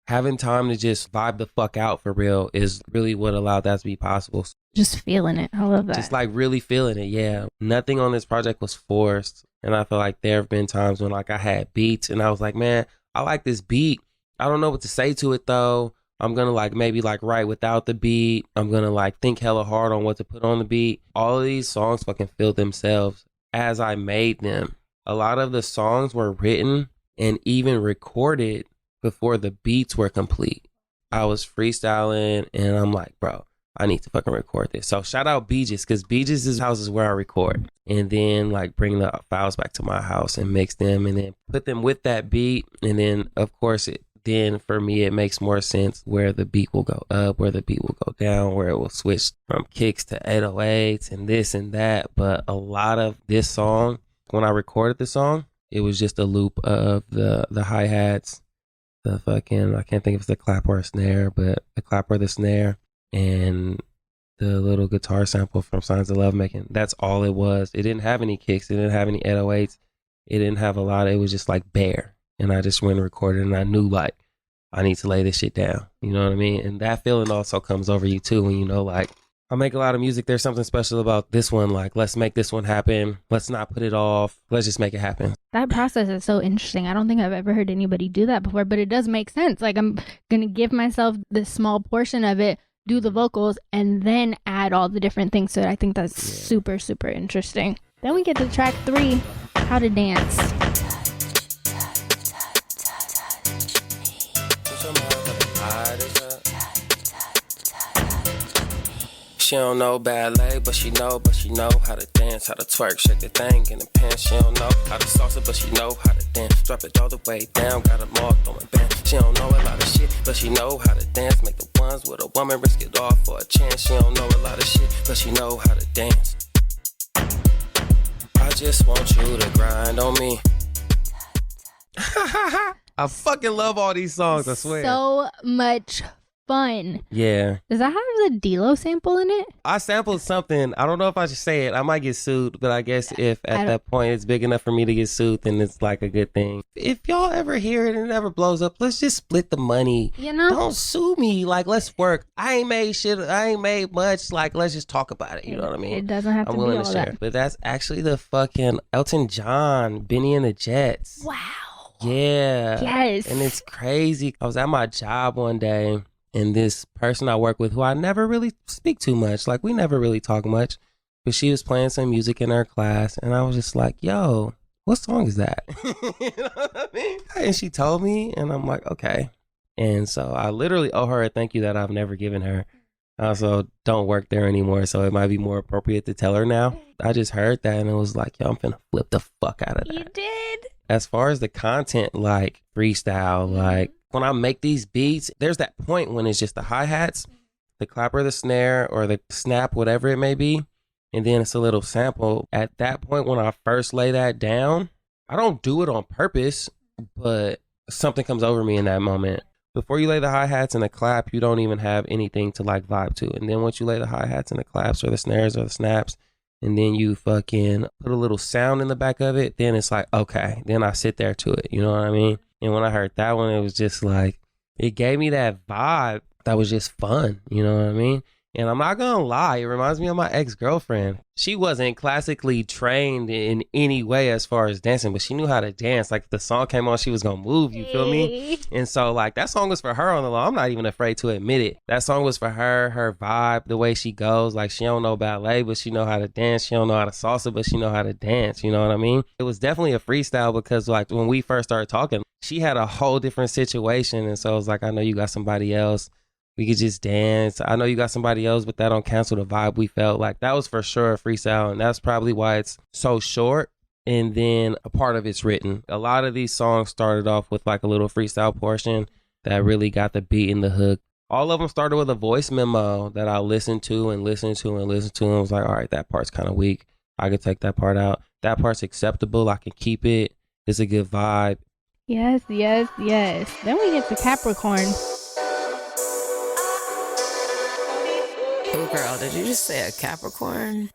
[SPEAKER 3] Having time to just vibe the fuck out for real is really what allowed that to be possible.
[SPEAKER 1] Just feeling it. I love that.
[SPEAKER 3] Just like really feeling it, yeah. Nothing on this project was forced. And I feel like there have been times when like I had beats and I was like, man, I like this beat. I don't know what to say to it though. I'm going to like maybe like write without the beat. I'm going to like think hella hard on what to put on the beat. All of these songs fucking feel themselves as I made them. A lot of the songs were written and even recorded before the beats were complete. I was freestyling and I'm like, bro, I need to fucking record this. So shout out Beeges, because Beeges' house is where I record. And then like bring the files back to my house and mix them and then put them with that beat. And then of course then for me, it makes more sense where the beat will go up, where the beat will go down, where it will switch from kicks to 808s and this and that. But a lot of this song, when I recorded the song, it was just a loop of the hi-hats, the fucking, I can't think if it's the clap or a snare, but the clap or the snare, and the little guitar sample from Signs of Love Making. That's all it was. It didn't have any kicks. It didn't have any 808s. It didn't have a lot. It was just like bare. And I just went and recorded, and I knew like, I need to lay this shit down. You know what I mean? And that feeling also comes over you too when you know like, I make a lot of music. There's something special about this one. Like, let's make this one happen. Let's not put it off. Let's just make it happen.
[SPEAKER 1] That process is so interesting. I don't think I've ever heard anybody do that before, but it does make sense. Like, I'm going to give myself this small portion of it, do the vocals, and then add all the different things to it. I think that's super, super interesting. Then we get to track 3, How to Dance.
[SPEAKER 3] She don't know ballet, but she know how to dance, how to twerk, shake the thing in the pants. She don't know how to salsa, but she know how to dance. Drop it all the way down, got them all throwing bands. She don't know a lot of shit, but she know how to dance. Make the ones with a woman risk it all for a chance. She don't know a lot of shit, but she know how to dance. I just want you to grind on me. I fucking love all these songs, I swear.
[SPEAKER 1] So much fun.
[SPEAKER 3] Yeah.
[SPEAKER 1] Does that have the D-Lo sample in it?
[SPEAKER 3] I sampled something. I don't know if I should say it. I might get sued, but I guess if at that point it's big enough for me to get sued, then it's like a good thing. If y'all ever hear it and it ever blows up, let's just split the money.
[SPEAKER 1] You know?
[SPEAKER 3] Don't sue me. Like, let's work. I ain't made shit. I ain't made much. Like, let's just talk about it. You know what I mean?
[SPEAKER 1] It doesn't have to
[SPEAKER 3] I'm
[SPEAKER 1] be
[SPEAKER 3] willing
[SPEAKER 1] all
[SPEAKER 3] to share.
[SPEAKER 1] that.
[SPEAKER 3] But that's actually the fucking Elton John, Benny and the Jets.
[SPEAKER 1] Wow.
[SPEAKER 3] Yeah.
[SPEAKER 1] Yes.
[SPEAKER 3] And it's crazy. I was at my job one day, and this person I work with, who I never really speak too much, like we never really talk much, but she was playing some music in her class, and I was just like, yo, what song is that? You know what I mean? And she told me, and I'm like, okay. And so I literally owe her a thank you that I've never given her. I also don't work there anymore, so it might be more appropriate to tell her now. I just heard that, and it was like, yo, I'm finna flip the fuck out of that.
[SPEAKER 1] You did?
[SPEAKER 3] As far as the content, like freestyle, like when I make these beats, there's that point when it's just the hi-hats, the clap or the snare or the snap, whatever it may be. And then it's a little sample. At that point, when I first lay that down, I don't do it on purpose, but something comes over me in that moment. Before you lay the hi-hats and the clap, you don't even have anything to like vibe to. And then once you lay the hi-hats and the claps or the snares or the snaps, and then you fucking put a little sound in the back of it, then it's like, okay, then I sit there to it. You know what I mean? And when I heard that one, it was just like, it gave me that vibe that was just fun. You know what I mean? And I'm not going to lie, it reminds me of my ex-girlfriend. She wasn't classically trained in any way as far as dancing, but she knew how to dance. Like if the song came on, she was going to move, you feel me? And so like that song was for her on the law. I'm not even afraid to admit it. That song was for her vibe, the way she goes. Like she don't know ballet, but she know how to dance. She don't know how to salsa, but she know how to dance. You know what I mean? It was definitely a freestyle because like when we first started talking, she had a whole different situation. And so it was like, I know you got somebody else. We could just dance. I know you got somebody else, but that don't cancel the vibe we felt. Like that was for sure a freestyle. And that's probably why it's so short. And then a part of it's written. A lot of these songs started off with like a little freestyle portion that really got the beat and the hook. All of them started with a voice memo that I listened to and listened to and listened to. And was like, all right, that part's kind of weak. I could take that part out. That part's acceptable. I can keep it. It's a good vibe.
[SPEAKER 1] Yes, yes, yes. Then we get to Capricorn.
[SPEAKER 4] Oh, girl, did you just say a Capricorn?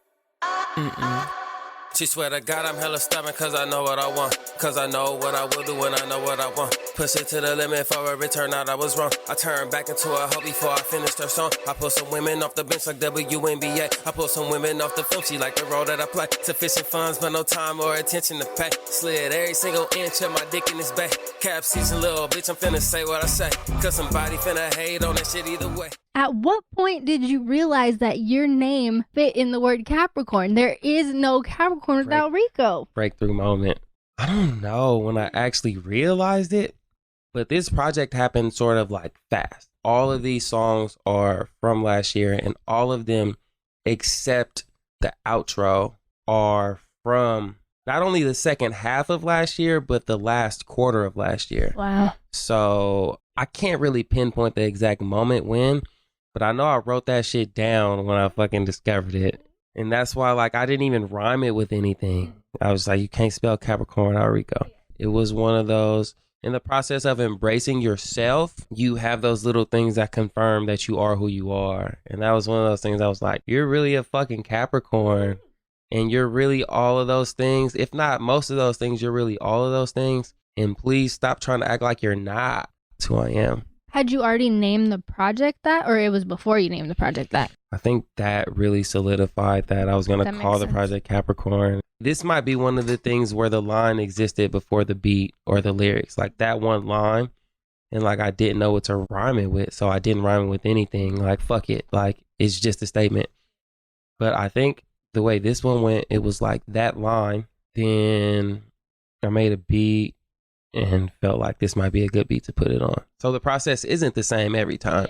[SPEAKER 3] She swear to God I'm hella stubborn cause I know what I want. Cause I know what I will do and I know what I want. Push it to the limit for a return out I was wrong. I turned back into a hoe before I finished her song. I pulled some women off the bench like WNBA. I pulled some women off the film, she like the role that I play. Sufficient funds but no time or attention to pay. Slid every single inch of my dick in this bay. Cap season, little bitch, I'm finna say what I say. Cause somebody finna hate on that shit either way.
[SPEAKER 1] At what point did you realize that your name fit in the word Capricorn? There is no Capricorn without Rico.
[SPEAKER 3] Breakthrough moment. I don't know when I actually realized it, but this project happened sort of like fast. All of these songs are from last year, and all of them, except the outro, are from not only the second half of last year, but the last quarter of last year.
[SPEAKER 1] Wow.
[SPEAKER 3] So I can't really pinpoint the exact moment when, but I know I wrote that shit down when I fucking discovered it. And that's why, like, I didn't even rhyme it with anything. I was like, you can't spell Capricorn without Rico. It was one of those, in the process of embracing yourself, you have those little things that confirm that you are who you are. And that was one of those things I was like, you're really a fucking Capricorn. And you're really all of those things. If not most of those things, you're really all of those things. And please stop trying to act like you're not. That's who I am.
[SPEAKER 1] Had you already named the project that, or it was before you named the project that?
[SPEAKER 3] I think that really solidified that I was going to call the project Capricorn. This might be one of the things where the line existed before the beat or the lyrics. Like that one line. And like I didn't know what to rhyme it with. So I didn't rhyme it with anything. Like fuck it. Like it's just a statement. But I think the way this one went, it was like that line. Then I made a beat and felt like this might be a good beat to put it on. So the process isn't the same every time.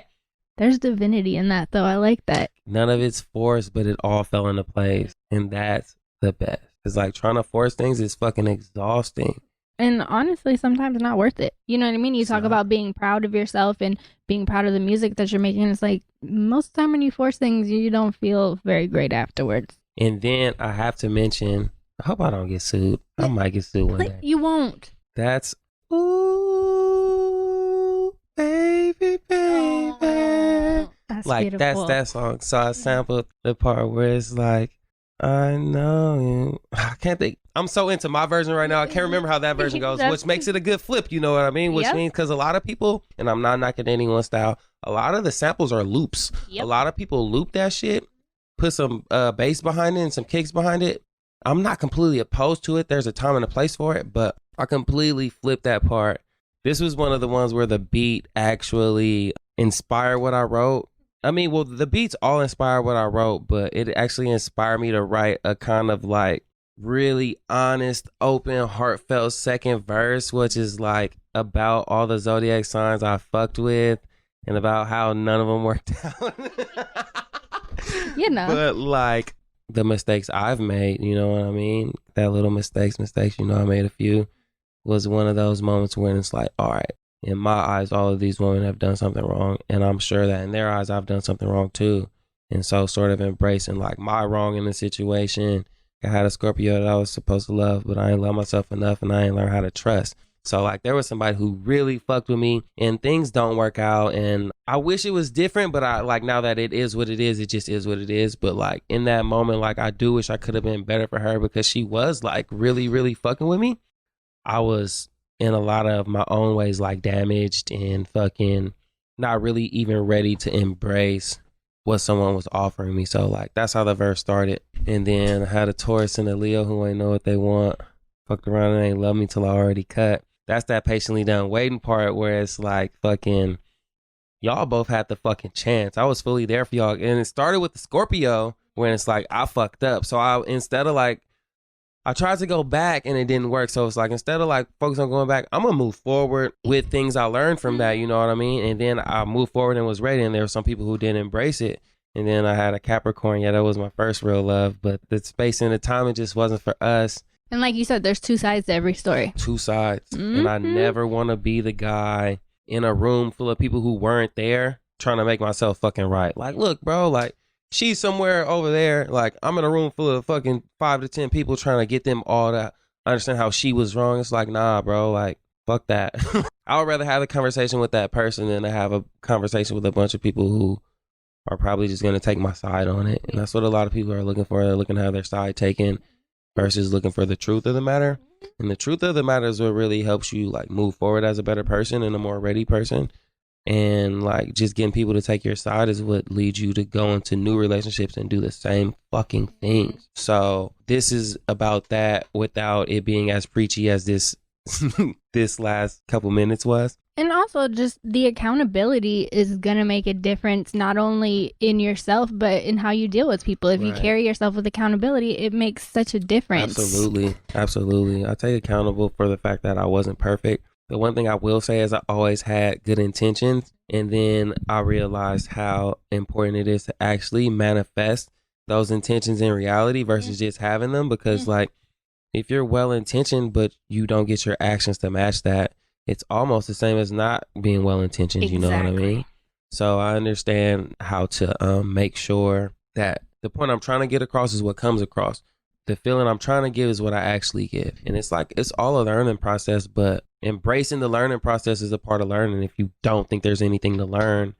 [SPEAKER 1] There's divinity in that, though. I like that.
[SPEAKER 3] None of it's forced, but it all fell into place. And that's the best. It's like trying to force things is fucking exhausting.
[SPEAKER 1] And honestly, sometimes not worth it. You know what I mean? You talk about being proud of yourself and being proud of the music that you're making. It's like most of the time when you force things, you don't feel very great afterwards.
[SPEAKER 3] And then I have to mention, I hope I don't get sued. I might get sued one day.
[SPEAKER 1] You won't.
[SPEAKER 3] That's, ooh, baby, baby.
[SPEAKER 1] That's
[SPEAKER 3] like
[SPEAKER 1] beautiful.
[SPEAKER 3] that's that song. So I sampled the part where it's like, I know you. I can't think. I'm so into my version right now. I can't remember how that version goes, which makes it a good flip. You know what I mean? Which means because a lot of people, and I'm not knocking anyone's style, a lot of the samples are loops. A lot of people loop that shit, put some bass behind it and some kicks behind it. I'm not completely opposed to it. There's a time and a place for it, but I completely flipped that part. This was one of the ones where the beat actually inspired what I wrote. I mean, well, the beats all inspired what I wrote, but it actually inspired me to write a kind of like really honest, open, heartfelt second verse, which is like about all the zodiac signs I fucked with and about how none of them worked out.
[SPEAKER 1] You know.
[SPEAKER 3] But like the mistakes I've made, you know what I mean? That little mistakes, you know, I made a few, was one of those moments when it's like, all right, in my eyes, all of these women have done something wrong. And I'm sure that in their eyes, I've done something wrong too. And so sort of embracing like my wrong in the situation. I had a Scorpio that I was supposed to love, but I ain't love myself enough and I ain't learned how to trust. So like there was somebody who really fucked with me and things don't work out. And I wish it was different, but I like now that it is what it just is what it is. But like in that moment, like I do wish I could have been better for her because she was like really, really fucking with me. I was in a lot of my own ways like damaged and fucking not really even ready to embrace what someone was offering me. So like that's how the verse started. And then I had a Taurus and a Leo who ain't know what they want. Fucked around and ain't love me till I already cut. That's that patiently done waiting part where it's like fucking y'all both had the fucking chance. I was fully there for y'all. And it started with the Scorpio when it's like I fucked up. So I tried to go back and it didn't work. So it's like, instead of like focusing on going back, I'm going to move forward with things I learned from that. You know what I mean? And then I moved forward and was ready. And there were some people who didn't embrace it. And then I had a Capricorn. Yeah, that was my first real love. But the space and the time, it just wasn't for us.
[SPEAKER 1] And like you said, there's two sides to every story.
[SPEAKER 3] Two sides. And I never want to be the guy in a room full of people who weren't there trying to make myself fucking right. Like, look, bro, like, she's somewhere over there. Like, I'm in a room full of fucking 5 to 10 people trying to get them all to understand how she was wrong. It's like, nah, bro, like, fuck that. I would rather have a conversation with that person than to have a conversation with a bunch of people who are probably just going to take my side on it. And that's what a lot of people are looking for. They're looking to have their side taken versus looking for the truth of the matter. And the truth of the matter is what really helps you like move forward as a better person and a more ready person. And like just getting people to take your side is what leads you to go into new relationships and do the same fucking things. So this is about that without it being as preachy as this this last couple minutes was.
[SPEAKER 1] And also just the accountability is going to make a difference not only in yourself, but in how you deal with people. If you carry yourself with accountability, it makes such a difference.
[SPEAKER 3] Absolutely. Absolutely. I take accountable for the fact that I wasn't perfect. The one thing I will say is I always had good intentions. And then I realized how important it is to actually manifest those intentions in reality versus just having them. Because like, if you're well-intentioned, but you don't get your actions to match that, it's almost the same as not being well-intentioned. You know what I mean? So I understand how to make sure that the point I'm trying to get across is what comes across. The feeling I'm trying to give is what I actually give. And it's like, it's all a learning process, but embracing the learning process is a part of learning. If you don't think there's anything to learn,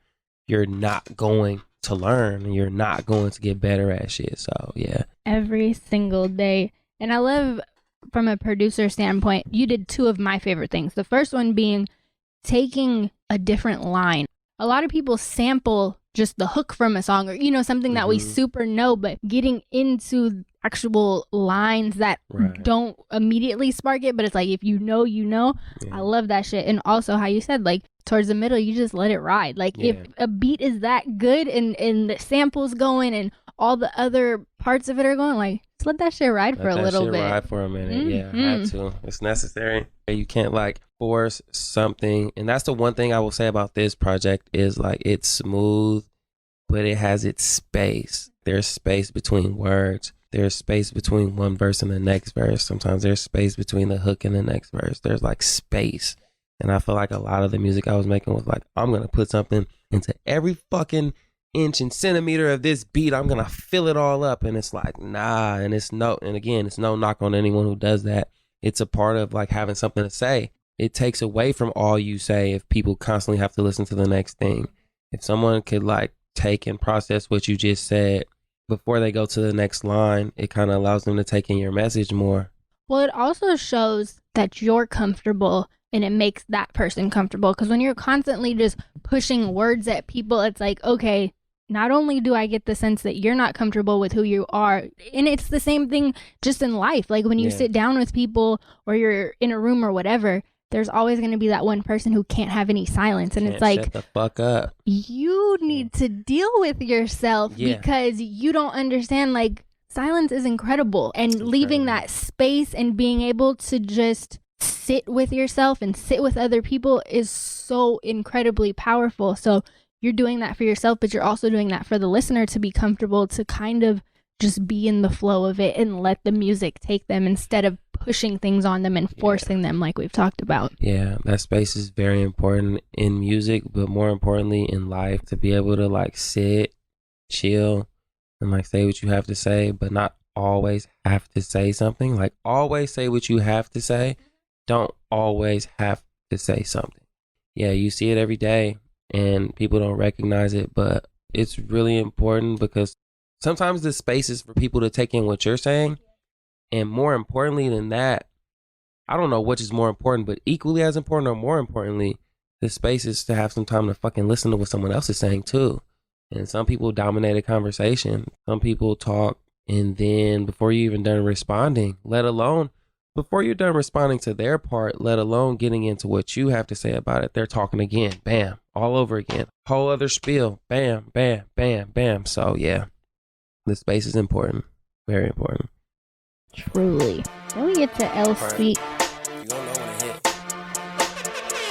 [SPEAKER 3] you're not going to learn and you're not going to get better at shit. So yeah.
[SPEAKER 1] Every single day. And I love, from a producer standpoint, you did two of my favorite things. The first one being taking a different line. A lot of people sample just the hook from a song or, you know, something that we super know, but getting into actual lines that don't immediately spark it. But it's like, if you know, you know. Yeah. I love that shit. And also how you said, like, towards the middle, you just let it ride. Like, if a beat is that good and the sample's going and all the other parts of it are going, like, just let that shit ride for a little bit.
[SPEAKER 3] Ride for a minute. Yeah, I had to. It's necessary. You can't like force something. And that's the one thing I will say about this project is like, it's smooth, but it has its space. There's space between words. There's space between one verse and the next verse. Sometimes there's space between the hook and the next verse. There's like space. And I feel like a lot of the music I was making was like, I'm going to put something into every fucking inch and centimeter of this beat. I'm going to fill it all up. And it's like, nah. And it's no, and again, it's no knock on anyone who does that. It's a part of like having something to say. It takes away from all you say if people constantly have to listen to the next thing. If someone could like take and process what you just said before they go to the next line. It kind of allows them to take in your message more.
[SPEAKER 1] Well, it also shows that you're comfortable and it makes that person comfortable. Because when you're constantly just pushing words at people, it's like, okay, not only do I get the sense that you're not comfortable with who you are, and it's the same thing just in life. Like when you sit down with people or you're in a room or whatever, there's always going to be that one person who can't have any silence. And it's like,
[SPEAKER 3] shut the fuck up.
[SPEAKER 1] You need to deal with yourself because you don't understand, like, silence is incredible. And leaving that space and being able to just sit with yourself and sit with other people is so incredibly powerful. So you're doing that for yourself, but you're also doing that for the listener to be comfortable, to kind of just be in the flow of it and let the music take them instead of pushing things on them and forcing them, like we've talked about.
[SPEAKER 3] Yeah, that space is very important in music, but more importantly in life, to be able to like sit, chill, and like say what you have to say, but not always have to say something. Like always say what you have to say. Don't always have to say something. Yeah, you see it every day and people don't recognize it, but it's really important because sometimes the space is for people to take in what you're saying. And more importantly than that, I don't know which is more important, but equally as important or more importantly, the space is to have some time to fucking listen to what someone else is saying too. And some people dominate a conversation. Some people talk and then before you even done responding, let alone before you're done responding to their part, let alone getting into what you have to say about it, they're talking again. Bam. All over again. Whole other spiel. Bam, bam, bam, bam. So yeah, the space is important. Very important.
[SPEAKER 1] Truly. Then we get to L Speak.
[SPEAKER 2] You don't know when it hit.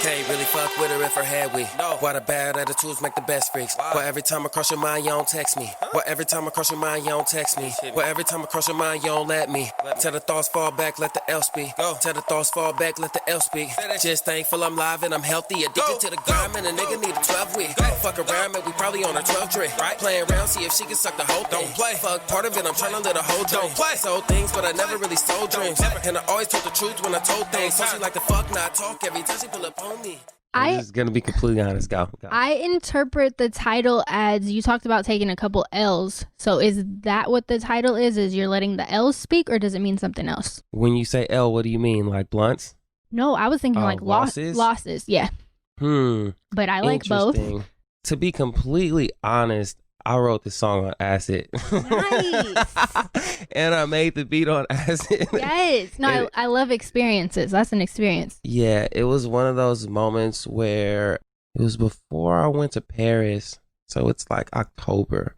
[SPEAKER 2] Can't really fuck with her if her head weak. No. Why the bad attitudes make the best freaks? Why every time I cross your mind, you don't text me? Why every time I cross your mind, you don't text me? Why every time I cross your mind, you don't let me? Tell the thoughts fall back, let the L speak. Tell the thoughts fall back, let the L speak. Just thankful I'm live and I'm healthy. Addicted to the grind, and a nigga need a 12 week. Fuck around, man, we probably on our 12th drink. Playing around, see if she can suck the whole thing. Don't play. Fuck part of it, I'm trying to let a whole drink. Sold things, but I never really sold dreams. And I always told the truth when I told things. So she like to fuck, not talk every time she pull up on me.
[SPEAKER 3] I'm just gonna be completely honest. Go.
[SPEAKER 1] I interpret the title as you talked about taking a couple L's. So is that what the title is? Is you're letting the L's speak, or does it mean something else?
[SPEAKER 3] When you say L, what do you mean? Like blunts?
[SPEAKER 1] No, I was thinking like losses. Losses, yeah. But I like both.
[SPEAKER 3] To be completely honest, I wrote this song on acid.
[SPEAKER 1] Nice.
[SPEAKER 3] And I made the beat on acid.
[SPEAKER 1] Yes. No, I love experiences. That's an experience.
[SPEAKER 3] Yeah, it was one of those moments where it was before I went to Paris. So it's like October.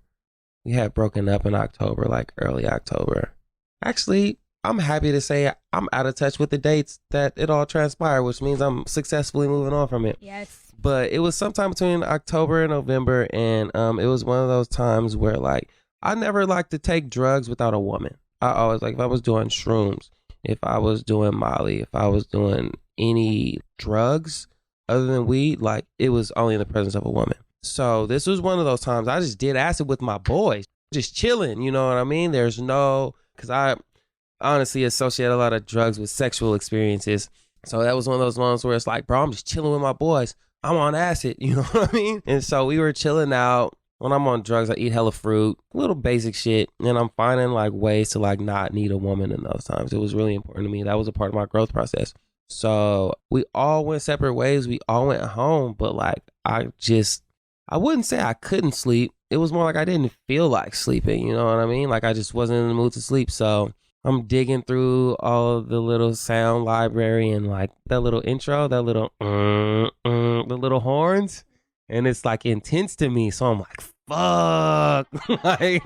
[SPEAKER 3] We had broken up in October, like early October. Actually, I'm happy to say I'm out of touch with the dates that it all transpired, which means I'm successfully moving on from it.
[SPEAKER 1] Yes.
[SPEAKER 3] But it was sometime between October and November, and it was one of those times where, like, I never liked to take drugs without a woman. I always, like, if I was doing shrooms, if I was doing Molly, if I was doing any drugs other than weed, like, it was only in the presence of a woman. So this was one of those times I just did acid with my boys, just chilling, you know what I mean? There's no, because I honestly associate a lot of drugs with sexual experiences. So that was one of those moments where it's like, bro, I'm just chilling with my boys. I'm on acid, you know what I mean? And so we were chilling out. When I'm on drugs, I eat hella fruit, little basic shit. And I'm finding like ways to like not need a woman in those times. It was really important to me. That was a part of my growth process. So we all went separate ways. We all went home. But like, I wouldn't say I couldn't sleep. It was more like I didn't feel like sleeping. You know what I mean? Like I just wasn't in the mood to sleep. So I'm digging through all of the little sound library and like that little intro, that little, the little horns. And it's like intense to me. So I'm like, fuck. Like,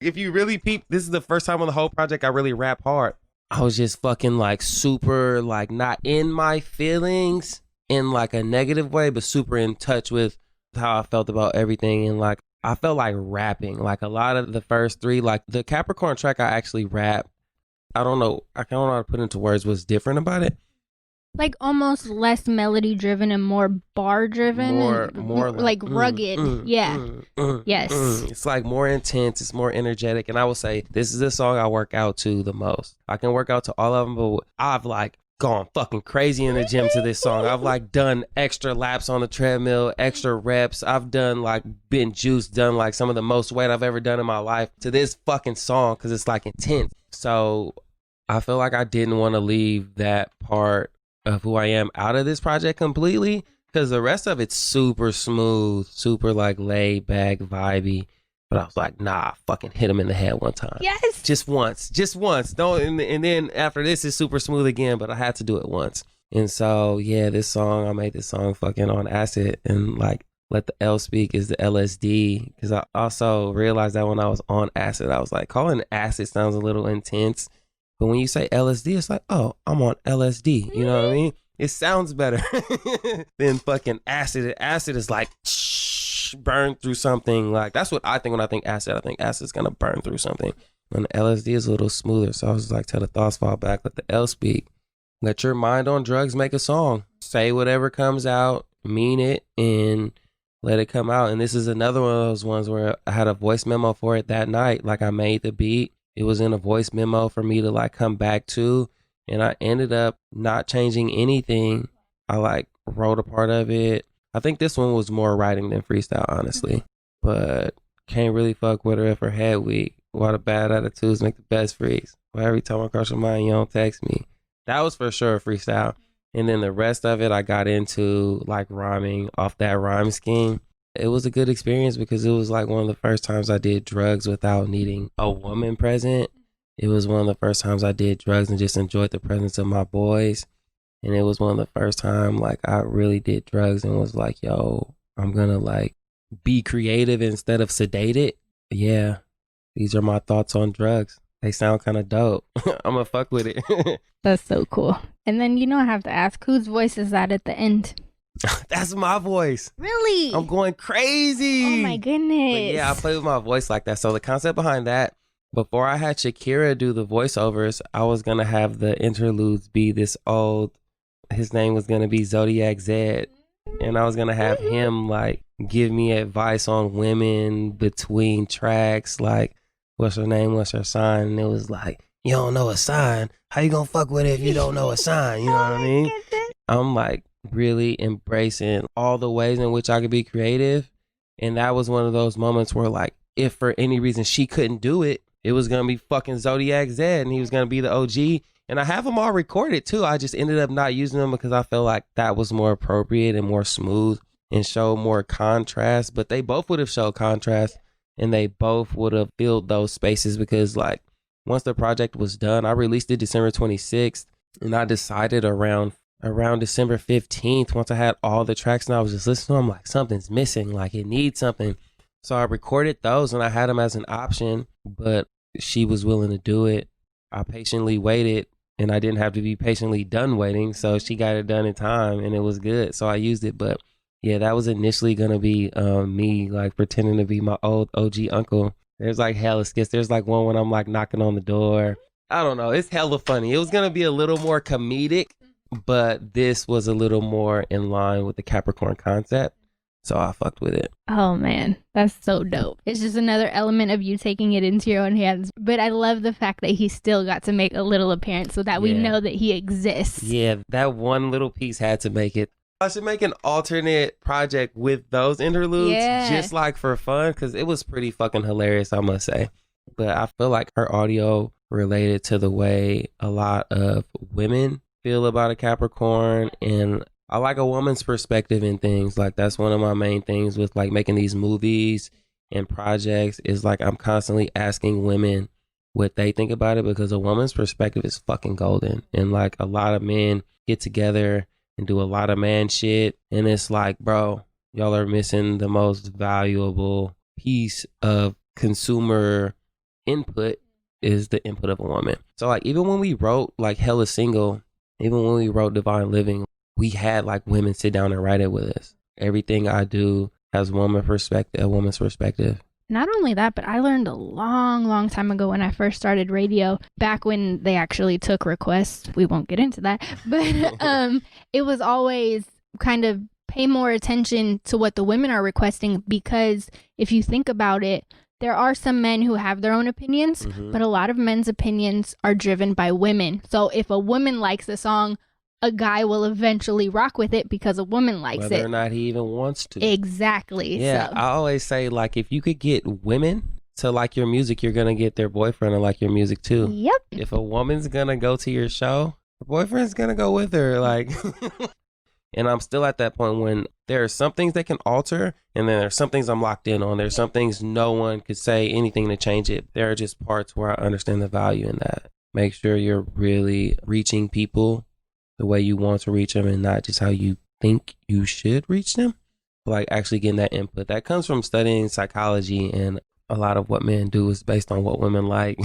[SPEAKER 3] if you really peep, this is the first time on the whole project I really rap hard. I was just fucking like super like not in my feelings in like a negative way, but super in touch with how I felt about everything. And like, I felt like rapping, like a lot of the first three, like the Capricorn track, I actually rap. I don't know how to put into words what's different about it.
[SPEAKER 1] Like almost less melody driven and more bar driven.
[SPEAKER 3] More
[SPEAKER 1] like rugged. Yes.
[SPEAKER 3] It's like more intense. It's more energetic. And I will say this is the song I work out to the most. I can work out to all of them, but I've like gone fucking crazy in the gym to this song. I've like done extra laps on the treadmill, extra reps. I've done like been juiced, done like some of the most weight I've ever done in my life to this fucking song because it's like intense. So I feel like I didn't want to leave that part of who I am out of this project completely because the rest of it's super smooth, super like laid back, vibey. But I was like, nah, fucking hit him in the head one time.
[SPEAKER 1] Yes.
[SPEAKER 3] Just once. Don't. And then after this, it's super smooth again, but I had to do it once. And so, yeah, I made this song fucking on acid and like let the L speak is the LSD. Because I also realized that when I was on acid, I was like, calling acid sounds a little intense. But when you say LSD, it's like, oh, I'm on LSD. You know what I mean? It sounds better than fucking acid. Acid is like, burn through something. Like that's what I think when I think acid. I think acid's gonna burn through something. When the LSD is a little smoother. So I was like, tell the thoughts fall back, let the L speak. Let your mind on drugs make a song. Say whatever comes out, mean it, and let it come out. And this is another one of those ones where I had a voice memo for it that night. Like I made the beat. It was in a voice memo for me to like come back to. And I ended up not changing anything. I like wrote a part of it. I think this one was more writing than freestyle, honestly. But can't really fuck with her if her head weak. Why the bad attitudes make the best freaks. Why every time I cross your mind, you don't text me. That was for sure freestyle. And then the rest of it, I got into like rhyming off that rhyme scheme. It was a good experience because it was like one of the first times I did drugs without needing a woman present. It was one of the first times I did drugs and just enjoyed the presence of my boys. And it was one of the first time like I really did drugs and was like, yo, I'm gonna like be creative instead of sedated. Yeah, these are my thoughts on drugs. They sound kind of dope. I'm gonna fuck with it.
[SPEAKER 1] That's so cool. And then, I have to ask, whose voice is that at the end?
[SPEAKER 3] That's my voice.
[SPEAKER 1] Really?
[SPEAKER 3] I'm going crazy.
[SPEAKER 1] Oh my goodness.
[SPEAKER 3] But yeah, I play with my voice like that. So the concept behind that, before I had Shakira do the voiceovers, I was gonna have the interludes be this old, his name was going to be Zodiac Zed. And I was going to have him like give me advice on women between tracks. Like, what's her name? What's her sign? And it was like, you don't know a sign. How you going to fuck with it if you don't know a sign? You know what I mean? I'm like really embracing all the ways in which I could be creative. And that was one of those moments where like, if for any reason she couldn't do it, it was going to be fucking Zodiac Zed and he was going to be the OG. And I have them all recorded too. I just ended up not using them because I felt like that was more appropriate and more smooth and showed more contrast. But they both would have showed contrast and they both would have filled those spaces because like once the project was done, I released it December 26th and I decided around December 15th, once I had all the tracks and I was just listening to them, like something's missing, like it needs something. So I recorded those and I had them as an option, but she was willing to do it. I patiently waited. And I didn't have to be patiently done waiting. So she got it done in time and it was good. So I used it. But yeah, that was initially going to be me like pretending to be my old OG uncle. There's like hella skits. There's like one when I'm like knocking on the door. I don't know. It's hella funny. It was going to be a little more comedic, but this was a little more in line with the Capricorn concept. So I fucked with it.
[SPEAKER 1] Oh man, that's so dope. It's just another element of you taking it into your own hands. But I love the fact that he still got to make a little appearance so that we know that he exists.
[SPEAKER 3] Yeah, that one little piece had to make it. I should make an alternate project with those interludes just like for fun because it was pretty fucking hilarious, I must say. But I feel like her audio related to the way a lot of women feel about a Capricorn, and I like a woman's perspective in things. Like that's one of my main things with like making these movies and projects is like I'm constantly asking women what they think about it because a woman's perspective is fucking golden. And like a lot of men get together and do a lot of man shit. And it's like, bro, y'all are missing the most valuable piece of consumer input is the input of a woman. So like even when we wrote like Hella Single, even when we wrote Divine Living, we had like women sit down and write it with us. Everything I do has a woman's perspective.
[SPEAKER 1] Not only that, but I learned a long time ago when I first started radio, back when they actually took requests. We won't get into that, but it was always kind of pay more attention to what the women are requesting, because if you think about it, there are some men who have their own opinions, but a lot of men's opinions are driven by women. So if a woman likes a song, a guy will eventually rock with it because a woman likes
[SPEAKER 3] whether
[SPEAKER 1] it.
[SPEAKER 3] or not he even wants to.
[SPEAKER 1] Exactly.
[SPEAKER 3] Yeah,
[SPEAKER 1] So.
[SPEAKER 3] I always say, like, if you could get women to like your music, you're gonna get their boyfriend to like your music too.
[SPEAKER 1] Yep.
[SPEAKER 3] If a woman's gonna go to your show, her boyfriend's gonna go with her. Like, and I'm still at that point when there are some things that can alter, and then there's some things I'm locked in on. There's some things no one could say anything to change it. There are just parts where I understand the value in that. Make sure you're really reaching people the way you want to reach them and not just how you think you should reach them. But like actually getting that input. That comes from studying psychology, and a lot of what men do is based on what women like.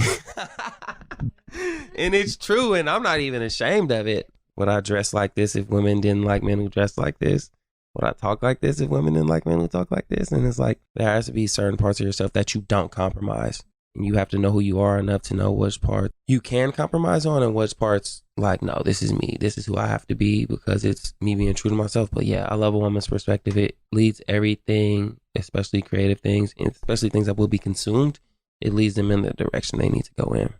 [SPEAKER 3] And it's true, and I'm not even ashamed of it. Would I dress like this if women didn't like men who dress like this? Would I talk like this if women didn't like men who talk like this? And it's like, there has to be certain parts of yourself that you don't compromise. And you have to know who you are enough to know which part you can compromise on and which parts, like, no, this is me. This is who I have to be because it's me being true to myself. But yeah, I love a woman's perspective. It leads everything, especially creative things, and especially things that will be consumed. It leads them in the direction they need to go in.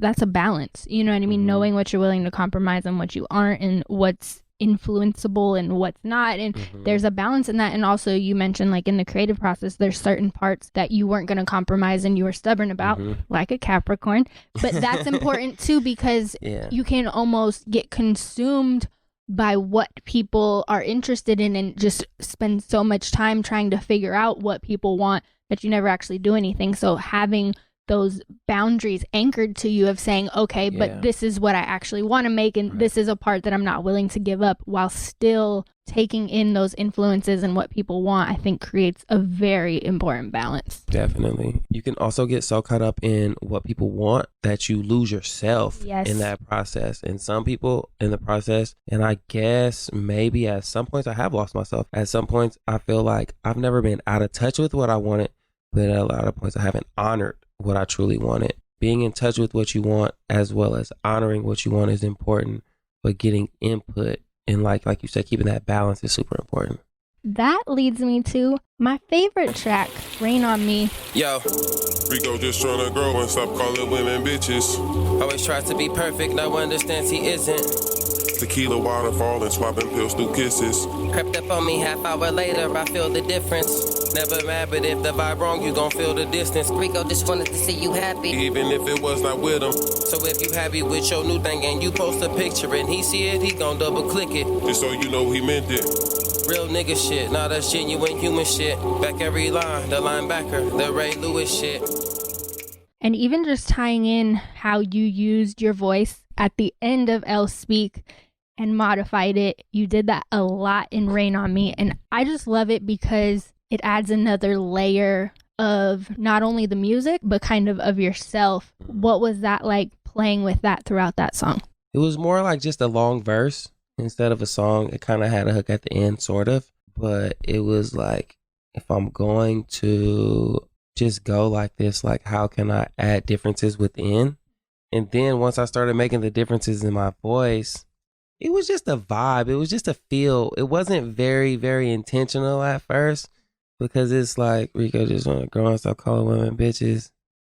[SPEAKER 1] That's a balance. You know what I mean?
[SPEAKER 3] Mm-hmm.
[SPEAKER 1] Knowing what you're willing to compromise and what you aren't, and what's influenceable and what's not. And there's a balance in that. And also, you mentioned, like, in the creative process, there's certain parts that you weren't going to compromise and you were stubborn about, like a Capricorn. But that's important too, because you can almost get consumed by what people are interested in and just spend so much time trying to figure out what people want that you never actually do anything. So having those boundaries anchored to you of saying, okay, but this is what I actually want to make, and this is a part that I'm not willing to give up, while still taking in those influences and what people want, I think creates a very important balance.
[SPEAKER 3] Definitely. You can also get so caught up in what people want that you lose yourself in that process. And some people in the process, and I guess maybe at some points I have lost myself. At some points I feel like I've never been out of touch with what I wanted, but at a lot of points I haven't honored what I truly wanted. Being in touch with what you want as well as honoring what you want is important, but getting input and like you said, keeping that balance is super important.
[SPEAKER 1] That leads me to my favorite track, Rainonme.
[SPEAKER 2] Yo,
[SPEAKER 5] Rico just trying to grow and stop calling women bitches.
[SPEAKER 2] always tries to be perfect, no one understands he isn't.
[SPEAKER 5] Tequila waterfall and swapping pills through kisses.
[SPEAKER 2] Crept up on me half hour later, I feel the difference. Never mad, but if the vibe wrong, you gon' feel the distance. Rico just wanted to see you happy,
[SPEAKER 5] Even if it was not with him.
[SPEAKER 2] so if you happy with your new thing and you post a picture and he see it, he gon' double click it.
[SPEAKER 5] Just so you know he meant it.
[SPEAKER 2] Real nigga shit, not that genuine human shit. Back every line, the linebacker, the Ray Lewis shit.
[SPEAKER 1] And even just tying in how you used your voice at the end of L Speak and modified it. You did that a lot in Rainonme, and I just love it because it adds another layer of not only the music, but kind of yourself. What was that like playing with that throughout that song?
[SPEAKER 3] It was more like just a long verse instead of a song. It kind of had a hook at the end, sort of, but it was like, if I'm going to just go like this, like, how can I add differences within? And then once I started making the differences in my voice, it was just a vibe. It was just a feel. It wasn't very, very intentional at first, because it's like, Rico just want to grow and stop calling women bitches.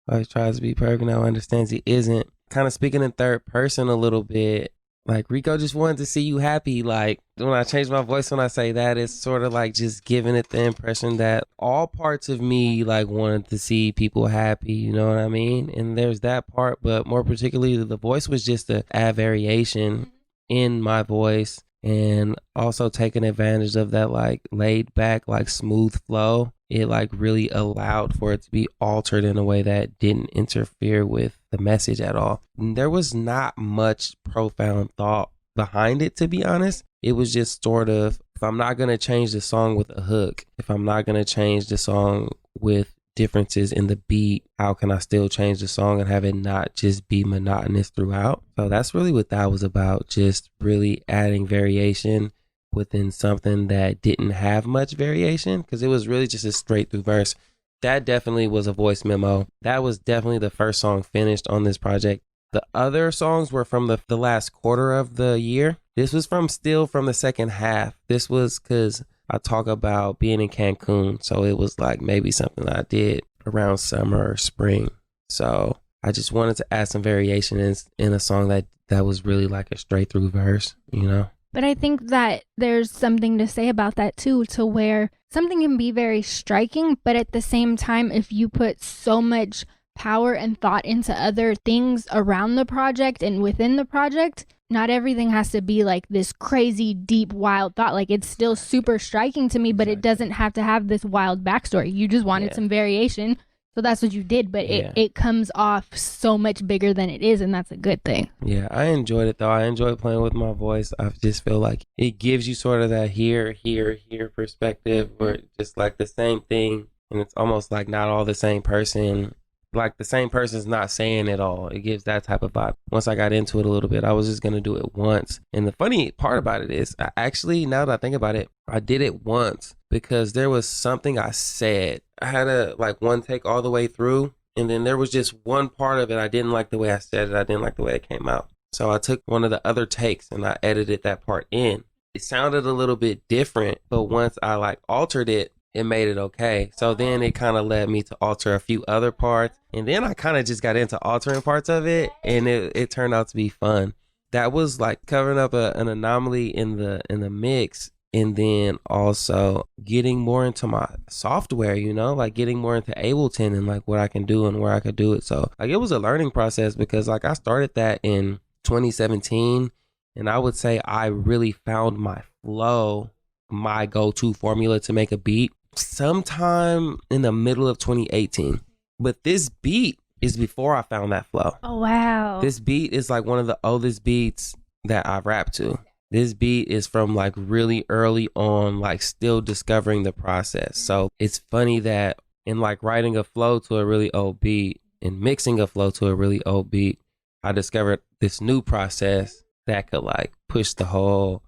[SPEAKER 3] Always tries to be perfect, now understands he isn't. Kind of speaking in third person a little bit. Like, Rico just wanted to see you happy. Like, when I change my voice, when I say that, it's sort of like just giving it the impression that all parts of me, like, wanted to see people happy, you know what I mean? And there's that part, but more particularly, the voice was just to add variation in my voice, and also taking advantage of that, like, laid back, like, smooth flow. It, like, really allowed for it to be altered in a way that didn't interfere with the message at all. There was not much profound thought behind it, to be honest. It was just sort of, if I'm not going to change the song with a hook, if I'm not going to change the song with differences in the beat, how can I still change the song and have it not just be monotonous throughout? So that's really what that was about, just really adding variation within something that didn't have much variation, because it was really just a straight through verse. That definitely was a voice memo. That was definitely the first song finished on this project. The other songs were from the last quarter of the year. This was still from the second half. This was because I talk about being in Cancun, so it was like maybe something I did around summer or spring. So I just wanted to add some variation in a song that was really like a straight through verse, you know?
[SPEAKER 1] But I think that there's something to say about that too, to where something can be very striking, but at the same time, if you put so much power and thought into other things around the project and within the project, not everything has to be like this crazy, deep, wild thought. Like, it's still super striking to me, but it doesn't have to have this wild backstory. You just wanted some variation. So that's what you did, but it comes off so much bigger than it is, and that's a good thing.
[SPEAKER 3] Yeah, I enjoyed it, though. I enjoyed playing with my voice. I just feel like it gives you sort of that here perspective, where it's just like the same thing, and it's almost like not all the same person. Like the same person's not saying it all. It gives that type of vibe. Once I got into it a little bit, I was just going to do it once. And the funny part about it is, I actually, now that I think about it, I did it once because there was something I said. I had a one take all the way through. And then there was just one part of it. I didn't like the way I said it. I didn't like the way it came out. So I took one of the other takes and I edited that part in. It sounded a little bit different, but once I altered it, it made it okay. So then it kind of led me to alter a few other parts. And then I kind of just got into altering parts of it, and it turned out to be fun. That was like covering up an anomaly in the mix, and then also getting more into my software, you know, like getting more into Ableton and like what I can do and where I could do it. So like it was a learning process because like I started that in 2017, and I would say I really found my flow, my go-to formula to make a beat sometime in the middle of 2018. But this beat is before I found that flow.
[SPEAKER 1] Oh, wow.
[SPEAKER 3] This beat is like one of the oldest beats that I rap to. This beat is from like really early on, like still discovering the process. So it's funny that in like writing a flow to a really old beat and mixing a flow to a really old beat, I discovered this new process that could like push the whole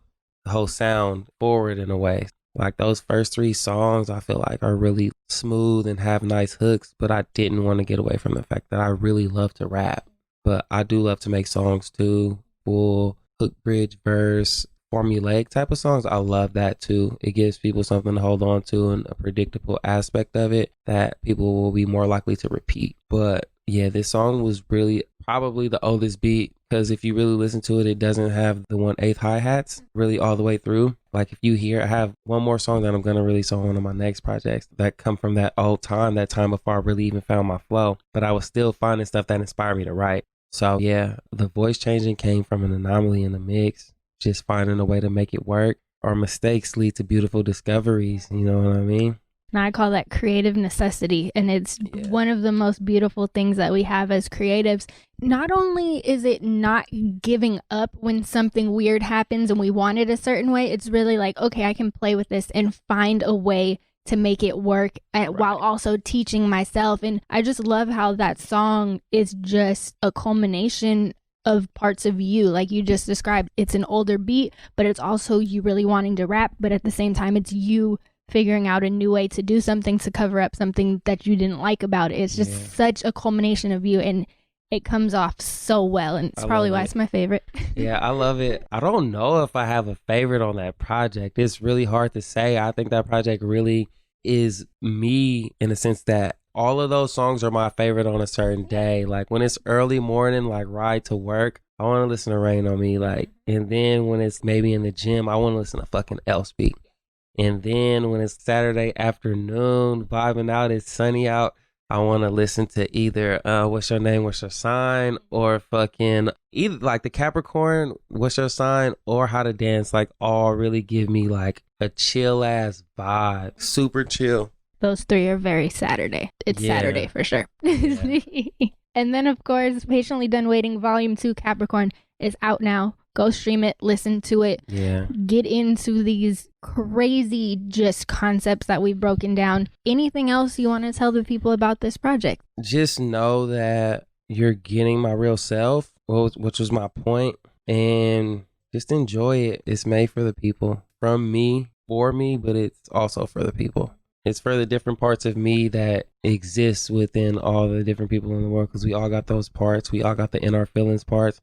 [SPEAKER 3] sound forward in a way. Like those first 3 songs, I feel like are really smooth and have nice hooks, but I didn't want to get away from the fact that I really love to rap. But I do love to make songs too, full hook, bridge, verse, formulaic type of songs. I love that too. It gives people something to hold on to and a predictable aspect of it that people will be more likely to repeat. But yeah, this song was really probably the oldest beat, because if you really listen to it, it doesn't have the 1/8 hi-hats really all the way through. Like if you hear, I have one more song that I'm going to release on one of my next projects that come from that old time, that time before I really even found my flow, but I was still finding stuff that inspired me to write. So yeah, the voice changing came from an anomaly in the mix, just finding a way to make it work. Our mistakes lead to beautiful discoveries, you know what I mean?
[SPEAKER 1] And I call that creative necessity. And it's one of the most beautiful things that we have as creatives. Not only is it not giving up when something weird happens and we want it a certain way, it's really like, okay, I can play with this and find a way to make it work while also teaching myself. And I just love how that song is just a culmination of parts of you. Like you just described, it's an older beat, but it's also you really wanting to rap, but at the same time, it's you figuring out a new way to do something to cover up something that you didn't like about it. It's just such a culmination of you, and it comes off so well, and it's probably why it's my favorite.
[SPEAKER 3] Yeah, I love it. I don't know if I have a favorite on that project. It's really hard to say. I think that project really is me in the sense that all of those songs are my favorite on a certain day. Like when it's early morning, like ride to work, I want to listen to Rainonme. Like, and then when it's maybe in the gym, I want to listen to fucking Else Beat. And then when it's Saturday afternoon, vibing out, it's sunny out, I want to listen to either What's Your Name, What's Your Sign, or fucking either like the Capricorn, What's Your Sign, or How to Dance. Like all really give me like a chill ass vibe, super chill.
[SPEAKER 1] Those 3 are very Saturday. It's Saturday for sure. Yeah. And then of course, Patiently Done Waiting Volume 2 Capricorn is out now. Go stream it, listen to it, get into these crazy just concepts that we've broken down. Anything else you want to tell the people about this project?
[SPEAKER 3] Just know that you're getting my real self, which was my point, and just enjoy it. It's made for the people, from me, for me, but it's also for the people. It's for the different parts of me that exist within all the different people in the world, because we all got those parts. We all got the in our feelings parts.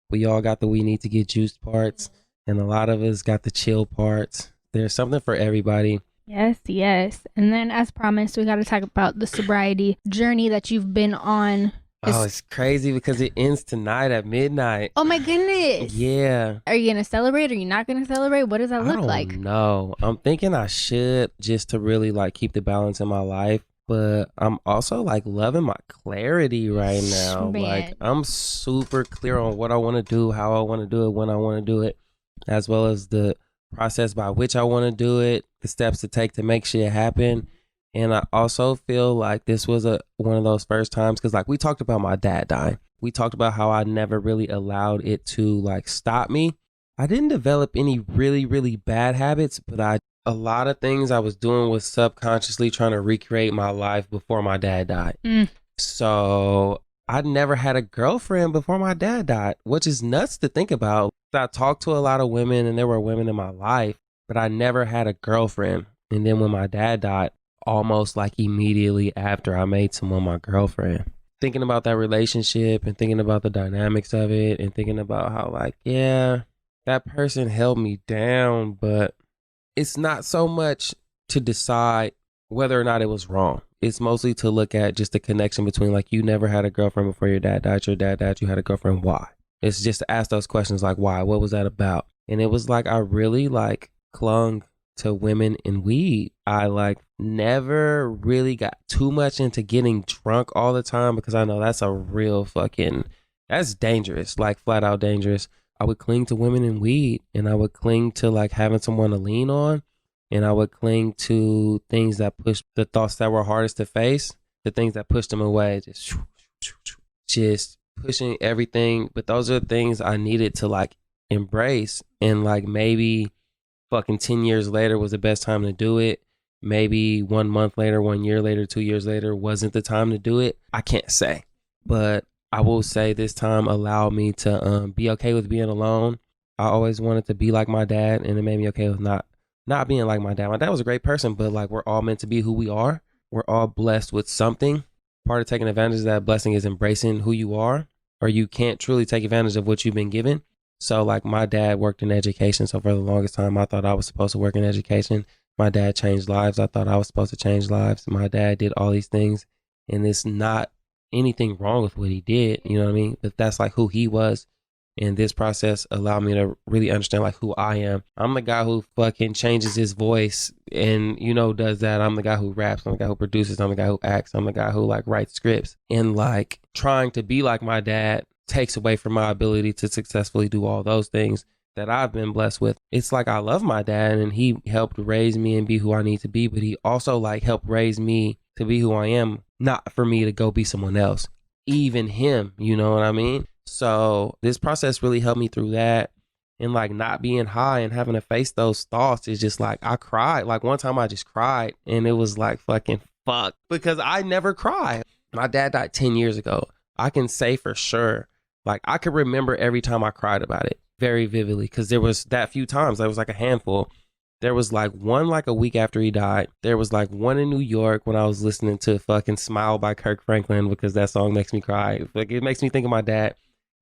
[SPEAKER 3] We all got the we need to get juiced parts, and a lot of us got the chill parts. There's something for everybody.
[SPEAKER 1] Yes, yes. And then as promised, we got to talk about the sobriety journey that you've been on
[SPEAKER 3] Oh, it's crazy because it ends tonight at midnight.
[SPEAKER 1] Oh my goodness.
[SPEAKER 3] Yeah.
[SPEAKER 1] Are you going to celebrate? Are you not going to celebrate? What does that look like?
[SPEAKER 3] No, I'm thinking I should, just to really like keep the balance in my life. But I'm also like loving my clarity right now.
[SPEAKER 1] Man.
[SPEAKER 3] Like I'm super clear on what I want to do, how I want to do it, when I want to do it, as well as the process by which I want to do it, the steps to take to make shit happen. And I also feel like this was one of those first times, because like we talked about my dad dying. We talked about how I never really allowed it to like stop me. I didn't develop any really, really bad habits, but a lot of things I was doing was subconsciously trying to recreate my life before my dad died. So I never had a girlfriend before my dad died, which is nuts to think about. I talked to a lot of women and there were women in my life, but I never had a girlfriend. And then when my dad died, almost like immediately after, I made someone my girlfriend. Thinking about that relationship and thinking about the dynamics of it and thinking about how like, yeah, that person held me down, but it's not so much to decide whether or not it was wrong. It's mostly to look at just the connection between like, you never had a girlfriend before your dad died, you had a girlfriend, why? It's just to ask those questions like, why? What was that about? And it was like, I really like clung to women and weed. I like never really got too much into getting drunk all the time, because I know that's a real that's dangerous, like flat out dangerous. I would cling to women and weed, and I would cling to like having someone to lean on, and I would cling to things that push the thoughts that were hardest to face, the things that pushed them away, just pushing everything. But those are the things I needed to like embrace, and like maybe 10 years later was the best time to do it. Maybe 1 month later, 1 year later, 2 years later wasn't the time to do it. I can't say, but I will say this time allowed me to be okay with being alone. I always wanted to be like my dad, and it made me okay with not being like my dad. My dad was a great person, but like we're all meant to be who we are. We're all blessed with something. Part of taking advantage of that blessing is embracing who you are, or you can't truly take advantage of what you've been given. So like my dad worked in education. So for the longest time, I thought I was supposed to work in education. My dad changed lives. I thought I was supposed to change lives. My dad did all these things, and it's not anything wrong with what he did. You know what I mean? But that's like who he was. And this process allowed me to really understand like who I am. I'm the guy who fucking changes his voice and, does that. I'm the guy who raps. I'm the guy who produces. I'm the guy who acts. I'm the guy who like writes scripts. And like trying to be like my dad takes away from my ability to successfully do all those things that I've been blessed with. It's like I love my dad, and he helped raise me and be who I need to be, but he also like helped raise me to be who I am, not for me to go be someone else, even him, you know what I mean? So this process really helped me through that, and like not being high and having to face those thoughts is just like, I cried. Like one time I just cried, and it was like fucking fuck, because I never cry. My dad died 10 years ago. I can say for sure, like I could remember every time I cried about it very vividly, because there was that few times. There was like a handful. There was like one like a week after he died. There was like one in New York when I was listening to fucking Smile by Kirk Franklin, because that song makes me cry. Like it makes me think of my dad.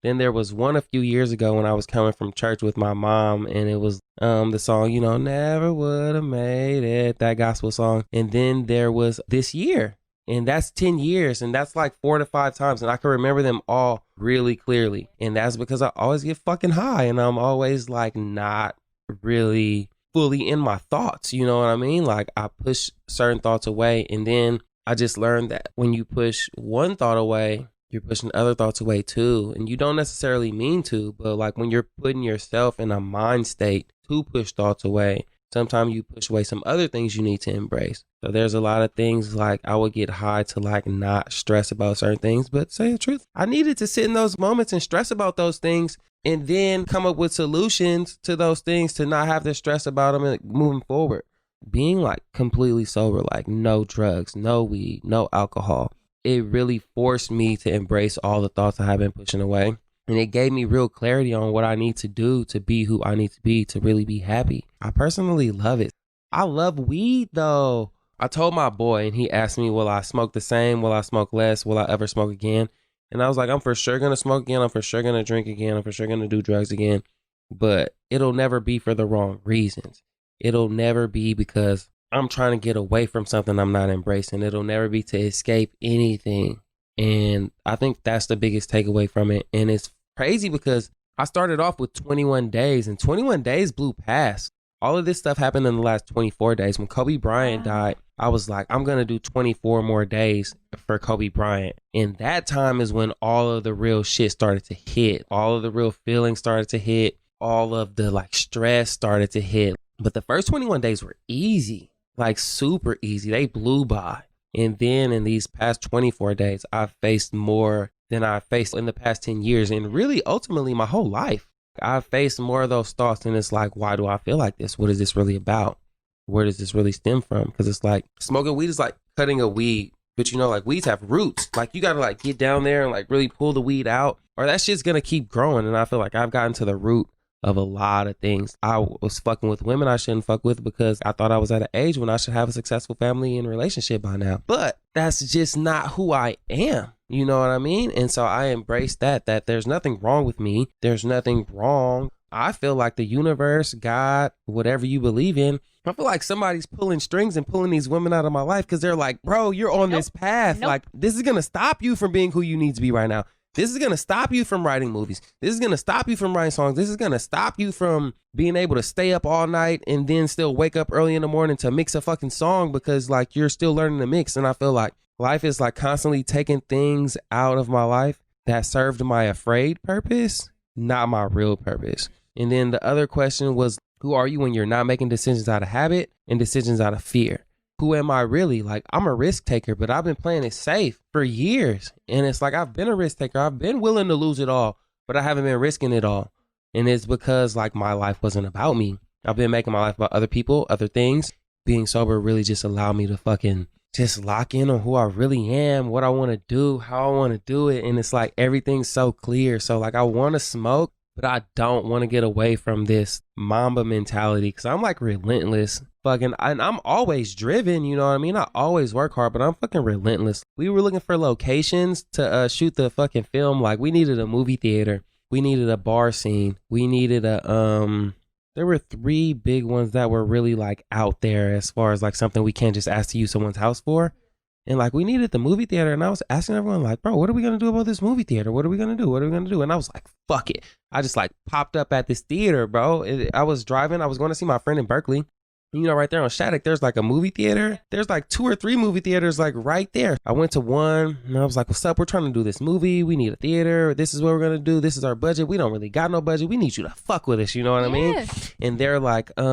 [SPEAKER 3] Then there was one a few years ago when I was coming from church with my mom, and it was the song, never would have made it, that gospel song. And then there was this year, and that's 10 years, and that's like 4 to 5 times, and I can remember them all really clearly. And that's because I always get fucking high, and I'm always like not really fully in my thoughts, you know what I mean? Like I push certain thoughts away, and then I just learned that when you push one thought away, you're pushing other thoughts away too. And you don't necessarily mean to, but like when you're putting yourself in a mind state to push thoughts away, sometimes you push away some other things you need to embrace. So there's a lot of things like I would get high to like not stress about certain things, but say the truth, I needed to sit in those moments and stress about those things, and then come up with solutions to those things to not have to stress about them and moving forward. Being like completely sober, like no drugs, no weed, no alcohol, it really forced me to embrace all the thoughts I have been pushing away. And it gave me real clarity on what I need to do to be who I need to be to really be happy. I personally love it. I love weed though. I told my boy, and he asked me, will I smoke the same? Will I smoke less? Will I ever smoke again? And I was like, I'm for sure going to smoke again. I'm for sure going to drink again. I'm for sure going to do drugs again. But it'll never be for the wrong reasons. It'll never be because I'm trying to get away from something I'm not embracing. It'll never be to escape anything. And I think that's the biggest takeaway from it. And it's crazy because I started off with 21 days and 21 days blew past. All of this stuff happened in the last 24 days. When Kobe Bryant died, I was like, I'm going to do 24 more days for Kobe Bryant. And that time is when all of the real shit started to hit. All of the real feelings started to hit. All of the like stress started to hit. But the first 21 days were easy, like super easy. They blew by. And then in these past 24 days, I've faced more than I've faced in the past 10 years. And really, ultimately, my whole life. I've faced more of those thoughts, and it's like, why do I feel like this? What is this really about? Where does this really stem from? Because it's like smoking weed is like cutting a weed, but you know, like weeds have roots. Like you got to like get down there and like really pull the weed out, or that shit's going to keep growing. And I feel like I've gotten to the root of a lot of things. I was fucking with women I shouldn't fuck with because I thought I was at an age when I should have a successful family and relationship by now. But that's just not who I am. You know what I mean? And so I embrace that there's nothing wrong with me. There's nothing wrong. I feel like the universe, God, whatever you believe in, I feel like somebody's pulling strings and pulling these women out of my life because they're like, bro, you're on this path. Like, this is going to stop you from being who you need to be right now. This is going to stop you from writing movies. This is going to stop you from writing songs. This is going to stop you from being able to stay up all night and then still wake up early in the morning to mix a fucking song because like you're still learning to mix. And I feel like life is like constantly taking things out of my life that served my afraid purpose, not my real purpose. And then the other question was, who are you when you're not making decisions out of habit and decisions out of fear? Who am I really? Like, I'm a risk taker, but I've been playing it safe for years. And it's like, I've been a risk taker. I've been willing to lose it all, but I haven't been risking it all. And it's because like my life wasn't about me. I've been making my life about other people, other things. Being sober really just allowed me to fucking just lock in on who I really am, what I want to do, how I want to do it. And it's like, everything's so clear. So like, I want to smoke, but I don't want to get away from this Mamba mentality because I'm like relentless. And I'm always driven, you know what I mean? I always work hard, but I'm fucking relentless. We were looking for locations to shoot the fucking film. Like we needed a movie theater. We needed a bar scene. We needed there were 3 big ones that were really like out there as far as like something we can't just ask to use someone's house for. And like we needed the movie theater, and I was asking everyone like, bro, what are we gonna do about this movie theater? What are we gonna do? What are we gonna do? And I was like, fuck it. I just like popped up at this theater, bro. I was driving. I was going to see my friend in Berkeley. You know, right there on Shattuck, there's like a movie theater. There's like 2 or 3 movie theaters like right there. I went to one and I was like, what's up? We're trying to do this movie. We need a theater. This is what we're going to do. This is our budget. We don't really got no budget. We need you to fuck with us. You know what I mean? And they're like, I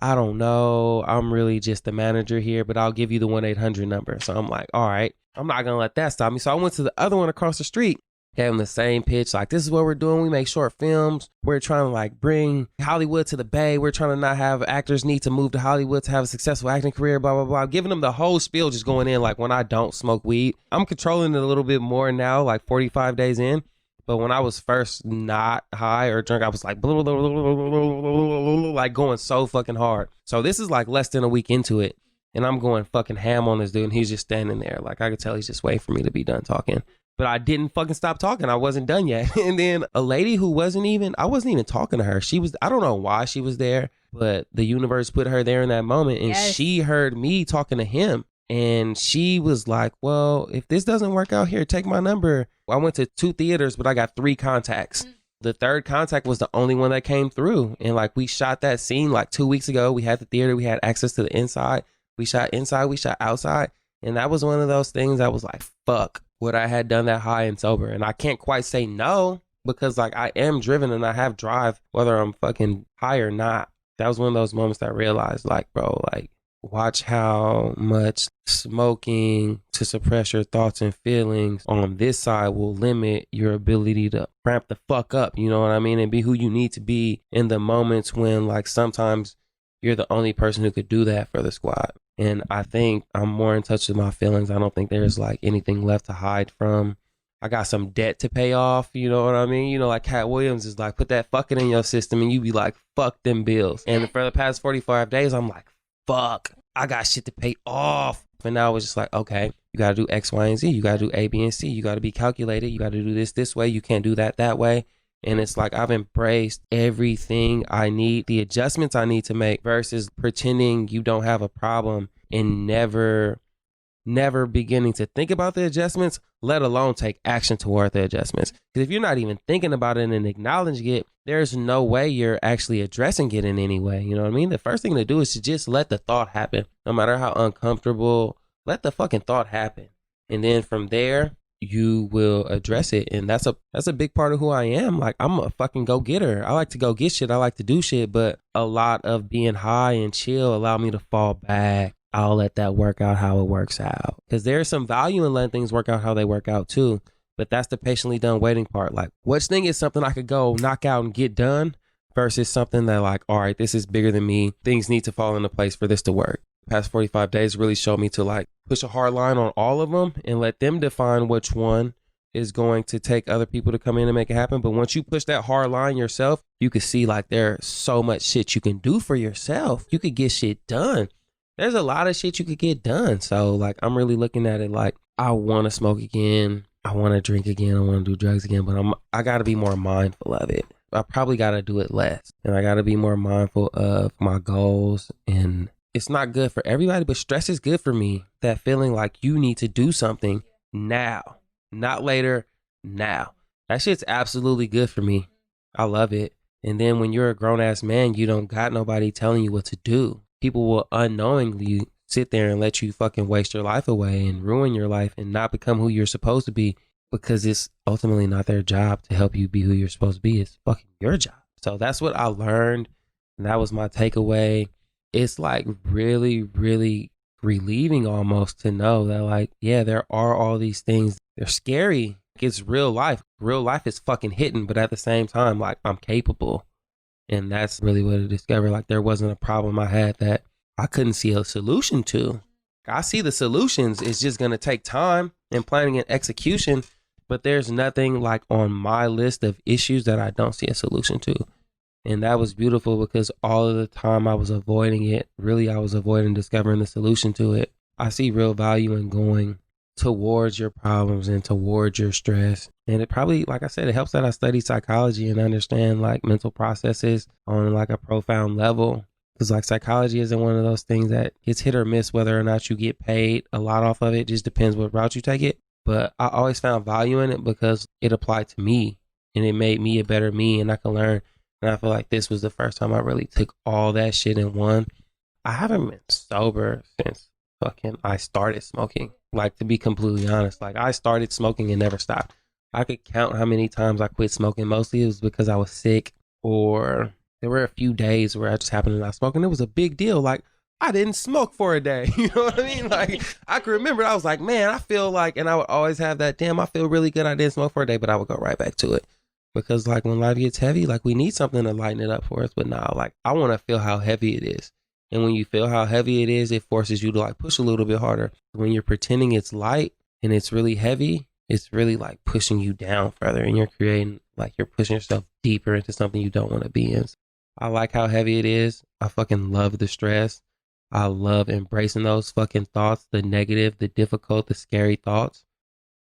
[SPEAKER 3] don't know. I'm really just the manager here, but I'll give you the 1-800 number. So I'm like, all right, I'm not going to let that stop me. So I went to the other one across the street. Gave them the same pitch, like, this is what we're doing. We make short films. We're trying to like bring Hollywood to the Bay. We're trying to not have actors need to move to Hollywood to have a successful acting career, blah, blah, blah. I'm giving them the whole spiel, just going in like when I don't smoke weed. I'm controlling it a little bit more now, like 45 days in. But when I was first not high or drunk, I was like, blah, blah, blah, blah, blah, blah, blah, like going so fucking hard. So this is like less than a week into it. And I'm going fucking ham on this dude. And he's just standing there. Like I could tell he's just waiting for me to be done talking. But I didn't fucking stop talking. I wasn't done yet. And then a lady who I wasn't even talking to her. She was, I don't know why she was there, but the universe put her there in that moment. And she heard me talking to him. And she was like, well, if this doesn't work out here, take my number. I went to 2 theaters, but I got 3 contacts. The 3rd contact was the only one that came through. And like we shot that scene like 2 weeks ago. We had the theater. We had access to the inside. We shot inside. We shot outside. And that was one of those things that was like, fuck. Would I had done that high and sober? And I can't quite say no because like I am driven and I have drive whether I'm fucking high or not. That was one of those moments that I realized like, bro, like watch how much smoking to suppress your thoughts and feelings on this side will limit your ability to ramp the fuck up. You know what I mean? And be who you need to be in the moments when like sometimes you're the only person who could do that for the squad. And I think I'm more in touch with my feelings. I don't think there's like anything left to hide from. I got some debt to pay off. You know what I mean? You know, like Cat Williams is like, put that fucking in your system and you be like, fuck them bills. And for the past 45 days, I'm like, fuck, I got shit to pay off. And now it's just like, okay, you got to do X, Y, and Z. You got to do A, B, and C. You got to be calculated. You got to do this way. You can't do that way. And it's like I've embraced everything I need, the adjustments I need to make versus pretending you don't have a problem and never never beginning to think about the adjustments, let alone take action toward the adjustments. Because if you're not even thinking about it and acknowledging it, there's no way you're actually addressing it in any way. You know what I mean? The first thing to do is to just let the thought happen. No matter how uncomfortable, let the fucking thought happen. And then from there, you will address it. And that's a big part of who I am. Like, I'm a fucking go-getter. I like to go get shit. I like to do shit. But a lot of being high and chill allow me to fall back. I'll let that work out how it works out. Because there's some value in letting things work out how they work out too. But that's the patiently done waiting part. Like, which thing is something I could go knock out and get done versus something that like, all right, this is bigger than me. Things need to fall into place for this to work. Past 45 days really showed me to like push a hard line on all of them and let them define which one is going to take other people to come in and make it happen. But once you push that hard line yourself, you can see like there's so much shit you can do for yourself. You could get shit done. There's a lot of shit you could get done. So like, I'm really looking at it like, I want to smoke again. I want to drink again. I want to do drugs again, but I got to be more mindful of it. I probably got to do it less, and I got to be more mindful of my goals. And it's not good for everybody, but stress is good for me. That feeling like you need to do something now, not later, now. That shit's absolutely good for me. I love it. And then when you're a grown ass man, you don't got nobody telling you what to do. People will unknowingly sit there and let you fucking waste your life away and ruin your life and not become who you're supposed to be, because it's ultimately not their job to help you be who you're supposed to be. It's fucking your job. So that's what I learned. And that was my takeaway. It's like really, really relieving almost to know that like, yeah, there are all these things. They're scary. It's real life. Real life is fucking hitting, but at the same time, like, I'm capable. And that's really what I discovered. Like, there wasn't a problem I had that I couldn't see a solution to. I see the solutions. It's just going to take time and planning and execution. But there's nothing like on my list of issues that I don't see a solution to. And that was beautiful because all of the time I was avoiding it. Really, I was avoiding discovering the solution to it. I see real value in going towards your problems and towards your stress. And it probably, like I said, it helps that I study psychology and understand like mental processes on like a profound level. Because like psychology isn't one of those things that it's hit or miss whether or not you get paid a lot off of it. It just depends what route you take it. But I always found value in it because it applied to me and it made me a better me, and I can learn. And I feel like this was the first time I really took all that shit in one. I haven't been sober since fucking I started smoking. Like, to be completely honest, like I started smoking and never stopped. I could count how many times I quit smoking. Mostly it was because I was sick, or there were a few days where I just happened to not smoke, and it was a big deal. Like, I didn't smoke for a day. You know what I mean? Like, I can remember I was like, man, I feel like, and I would always have that, damn, I feel really good. I didn't smoke for a day, but I would go right back to it. Because like when life gets heavy, like we need something to lighten it up for us. But now, like, I want to feel how heavy it is. And when you feel how heavy it is, it forces you to like push a little bit harder. When you're pretending it's light and it's really heavy, it's really like pushing you down further, and you're creating, like, you're pushing yourself deeper into something you don't want to be in. I like how heavy it is. I fucking love the stress. I love embracing those fucking thoughts, the negative, the difficult, the scary thoughts.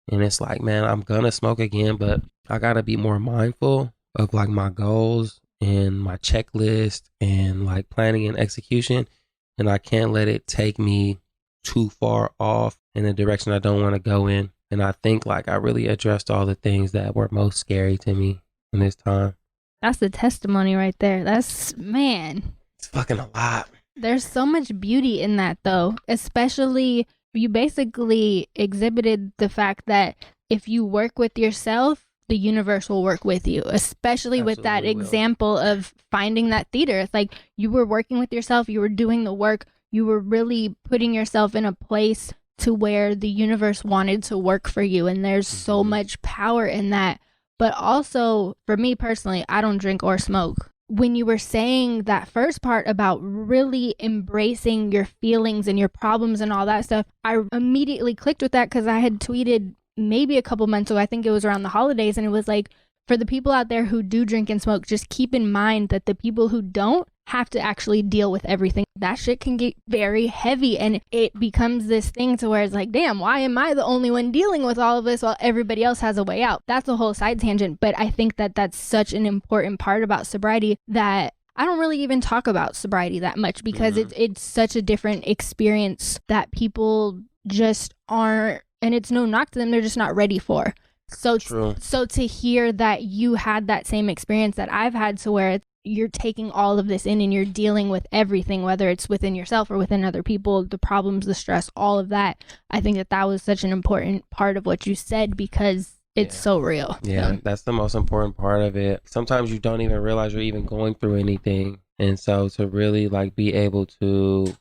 [SPEAKER 3] And it's like, man, I'm gonna smoke again, but I gotta be more mindful of like my goals and my checklist and like planning and execution. And I can't let it take me too far off in a direction I don't want to go in. And I think like I really addressed all the things that were most scary to me in this time.
[SPEAKER 1] That's the testimony right there. That's, man.
[SPEAKER 3] It's fucking a lot.
[SPEAKER 1] There's so much beauty in that, though, especially you basically exhibited the fact that if you work with yourself, the universe will work with you, especially with that example of finding that theater. It's like you were working with yourself, you were doing the work, you were really putting yourself in a place to where the universe wanted to work for you. And there's so much power in that. But also, for me personally, I don't drink or smoke. When you were saying that first part about really embracing your feelings and your problems and all that stuff, I immediately clicked with that because I had tweeted maybe a couple months ago, I think it was around the holidays, and it was like, for the people out there who do drink and smoke, just keep in mind that the people who don't have to actually deal with everything. That shit can get very heavy, and it becomes this thing to where it's like, damn, why am I the only one dealing with all of this while everybody else has a way out? That's a whole side tangent, but I think that that's such an important part about sobriety that I don't really even talk about sobriety that much because it's such a different experience that people just aren't, and it's no knock to them, they're just not ready for. So
[SPEAKER 3] True.
[SPEAKER 1] So to hear that you had that same experience that I've had, to where you're taking all of this in and you're dealing with everything, whether it's within yourself or within other people, the problems, the stress, all of that. I think that was such an important part of what you said, because it's so real.
[SPEAKER 3] Yeah, that's the most important part of it. Sometimes you don't even realize you're even going through anything. And so to really like be able to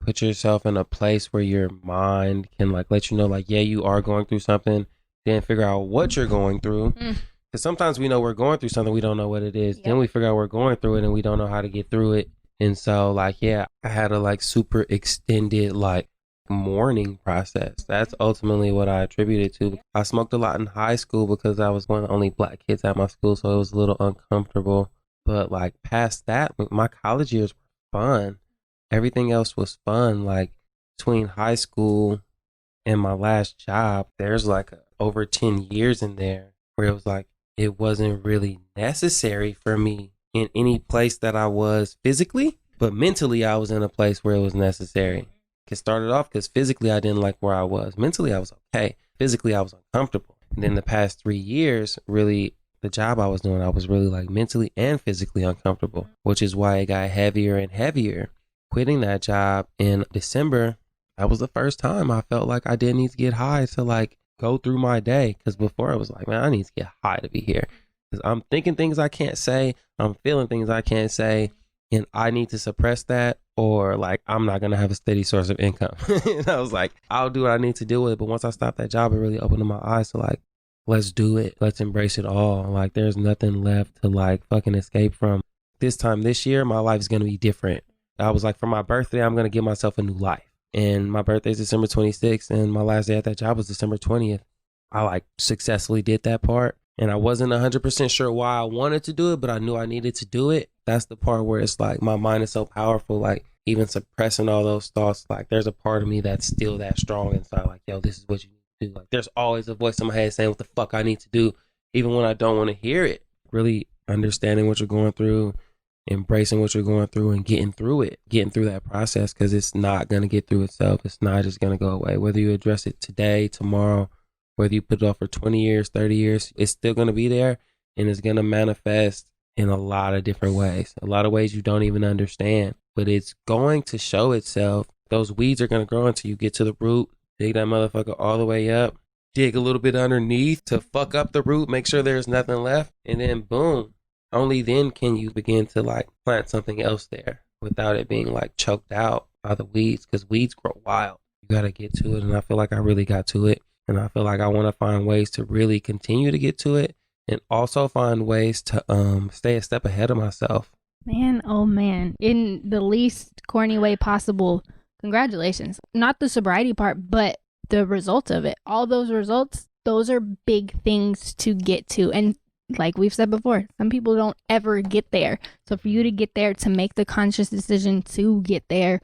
[SPEAKER 3] put yourself in a place where your mind can like let you know like, yeah, you are going through something, then figure out what you're going through. Because sometimes we know we're going through something, we don't know what it is. Then we figure out we're going through it and we don't know how to get through it. And so like, yeah, I had a like super extended like mourning process. That's ultimately what I attributed to. I smoked a lot in high school because I was one of the only black kids at my school, so it was a little uncomfortable. But like past that, my college years were fun. Everything else was fun. Like between high school and my last job, there's like over 10 years in there where it was like it wasn't really necessary for me in any place that I was physically, but mentally I was in a place where it was necessary. It started off because physically I didn't like where I was. Mentally I was okay. Physically I was uncomfortable. And then the past 3 years, really the job I was doing, I was really like mentally and physically uncomfortable, which is why it got heavier and heavier. Quitting that job in December, that was the first time I felt like I didn't need to get high to like go through my day. Because before I was like, man, I need to get high to be here. Because I'm thinking things I can't say. I'm feeling things I can't say. And I need to suppress that, or like I'm not going to have a steady source of income. And I was like, I'll do what I need to do with it. But once I stopped that job, it really opened up my eyes to like, let's do it. Let's embrace it all. Like there's nothing left to like fucking escape from. This time this year, my life is going to be different. I was like, for my birthday, I'm going to give myself a new life. And my birthday is December 26th. And my last day at that job was December 20th. I like successfully did that part. And I wasn't 100% sure why I wanted to do it, but I knew I needed to do it. That's the part where it's like my mind is so powerful, like even suppressing all those thoughts, like there's a part of me that's still that strong inside, like, yo, this is what you need to do. Like there's always a voice in my head saying what the fuck I need to do, even when I don't want to hear it. Really understanding what you're going through, embracing what you're going through, and getting through it, getting through that process, because it's not going to get through itself. It's not just going to go away. Whether you address it today, tomorrow, whether you put it off for 20 years, 30 years, it's still going to be there, and it's going to manifest in a lot of different ways, a lot of ways you don't even understand, but it's going to show itself. Those weeds are going to grow until you get to the root, dig that motherfucker all the way up, dig a little bit underneath to fuck up the root, make sure there's nothing left, and then boom, only then can you begin to like plant something else there without it being like choked out by the weeds, because weeds grow wild. You got to get to it, and I feel like I really got to it. And I feel like I want to find ways to really continue to get to it, and also find ways to stay a step ahead of myself.
[SPEAKER 1] Man, oh man, in the least corny way possible. Congratulations. Not the sobriety part, but the results of it. All those results, those are big things to get to. And like we've said before, some people don't ever get there. So for you to get there, to make the conscious decision to get there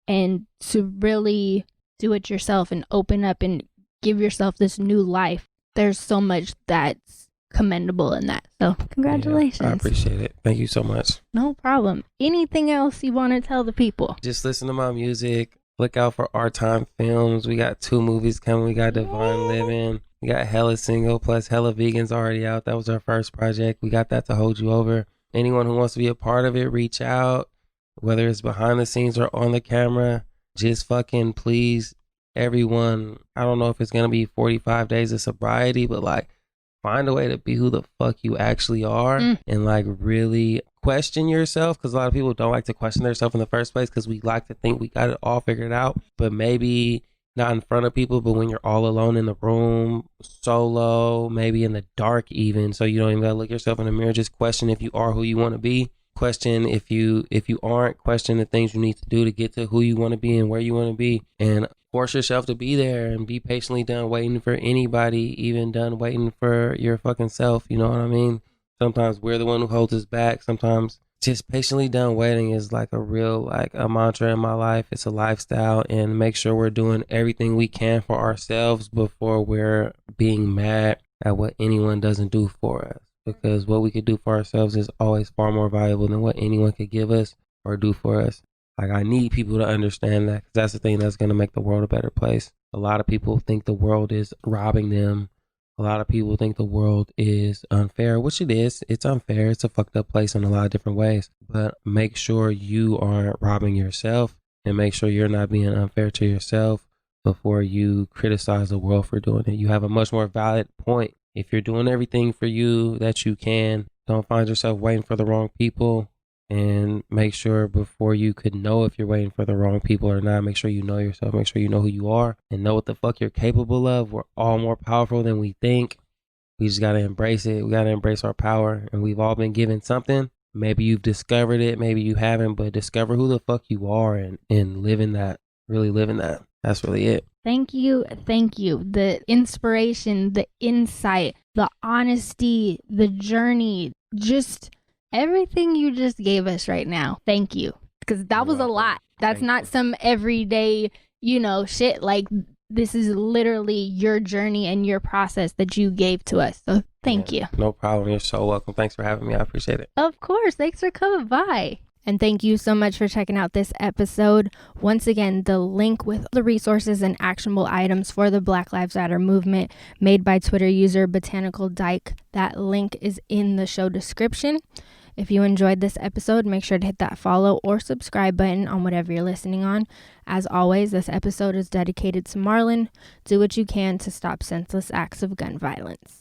[SPEAKER 1] and to really do it yourself and open up and give yourself this new life, there's so much that's commendable in that. So congratulations.
[SPEAKER 3] Yeah, I appreciate it. Thank you so much.
[SPEAKER 1] No problem. Anything else you want to tell the people?
[SPEAKER 3] Just listen to my music. Look out for Our Time Films. We got 2 movies coming. We got Divine Living. We got Hella Single plus Hella Vegans already out. That was our first project. We got that to hold you over. Anyone who wants to be a part of it, reach out. Whether it's behind the scenes or on the camera, just fucking please, everyone. I don't know if it's going to be 45 days of sobriety, but like find a way to be who the fuck you actually are and like really question yourself, because a lot of people don't like to question themselves in the first place because we like to think we got it all figured out, but maybe not in front of people, but when you're all alone in the room, solo, maybe in the dark even, so you don't even gotta look yourself in the mirror. Just question if you are who you want to be. Question if you aren't. Question the things you need to do to get to who you want to be and where you want to be, and force yourself to be there and be patiently done waiting for anybody, even done waiting for your fucking self. You know what I mean? Sometimes we're the one who holds us back. Sometimes just patiently done waiting is like a real, like a mantra in my life. It's a lifestyle, and make sure we're doing everything we can for ourselves before we're being mad at what anyone doesn't do for us. Because what we could do for ourselves is always far more valuable than what anyone could give us or do for us. Like, I need people to understand that, 'cause that's the thing that's going to make the world a better place. A lot of people think the world is robbing them. A lot of people think the world is unfair, which it is. It's unfair. It's a fucked up place in a lot of different ways. But make sure you aren't robbing yourself, and make sure you're not being unfair to yourself before you criticize the world for doing it. You have a much more valid point. If you're doing everything for you that you can, don't find yourself waiting for the wrong people. And make sure before you could know if you're waiting for the wrong people or not, make sure you know yourself, make sure you know who you are and know what the fuck you're capable of. We're all more powerful than we think. We just got to embrace it. We got to embrace our power, and we've all been given something. Maybe you've discovered it, maybe you haven't, but discover who the fuck you are and live in that, really live in that. That's really it.
[SPEAKER 1] Thank you. Thank you. The inspiration, the insight, the honesty, the journey, just everything you just gave us right now. Thank you. Because that was a lot. That's not some everyday, shit. Like, this is literally your journey and your process that you gave to us. So thank you.
[SPEAKER 3] No problem. You're so welcome. Thanks for having me. I appreciate it.
[SPEAKER 1] Of course. Thanks for coming by. And thank you so much for checking out this episode. Once again, the link with the resources and actionable items for the Black Lives Matter movement made by Twitter user Botanical Dyke. That link is in the show description. If you enjoyed this episode, make sure to hit that follow or subscribe button on whatever you're listening on. As always, this episode is dedicated to Marlon. Do what you can to stop senseless acts of gun violence.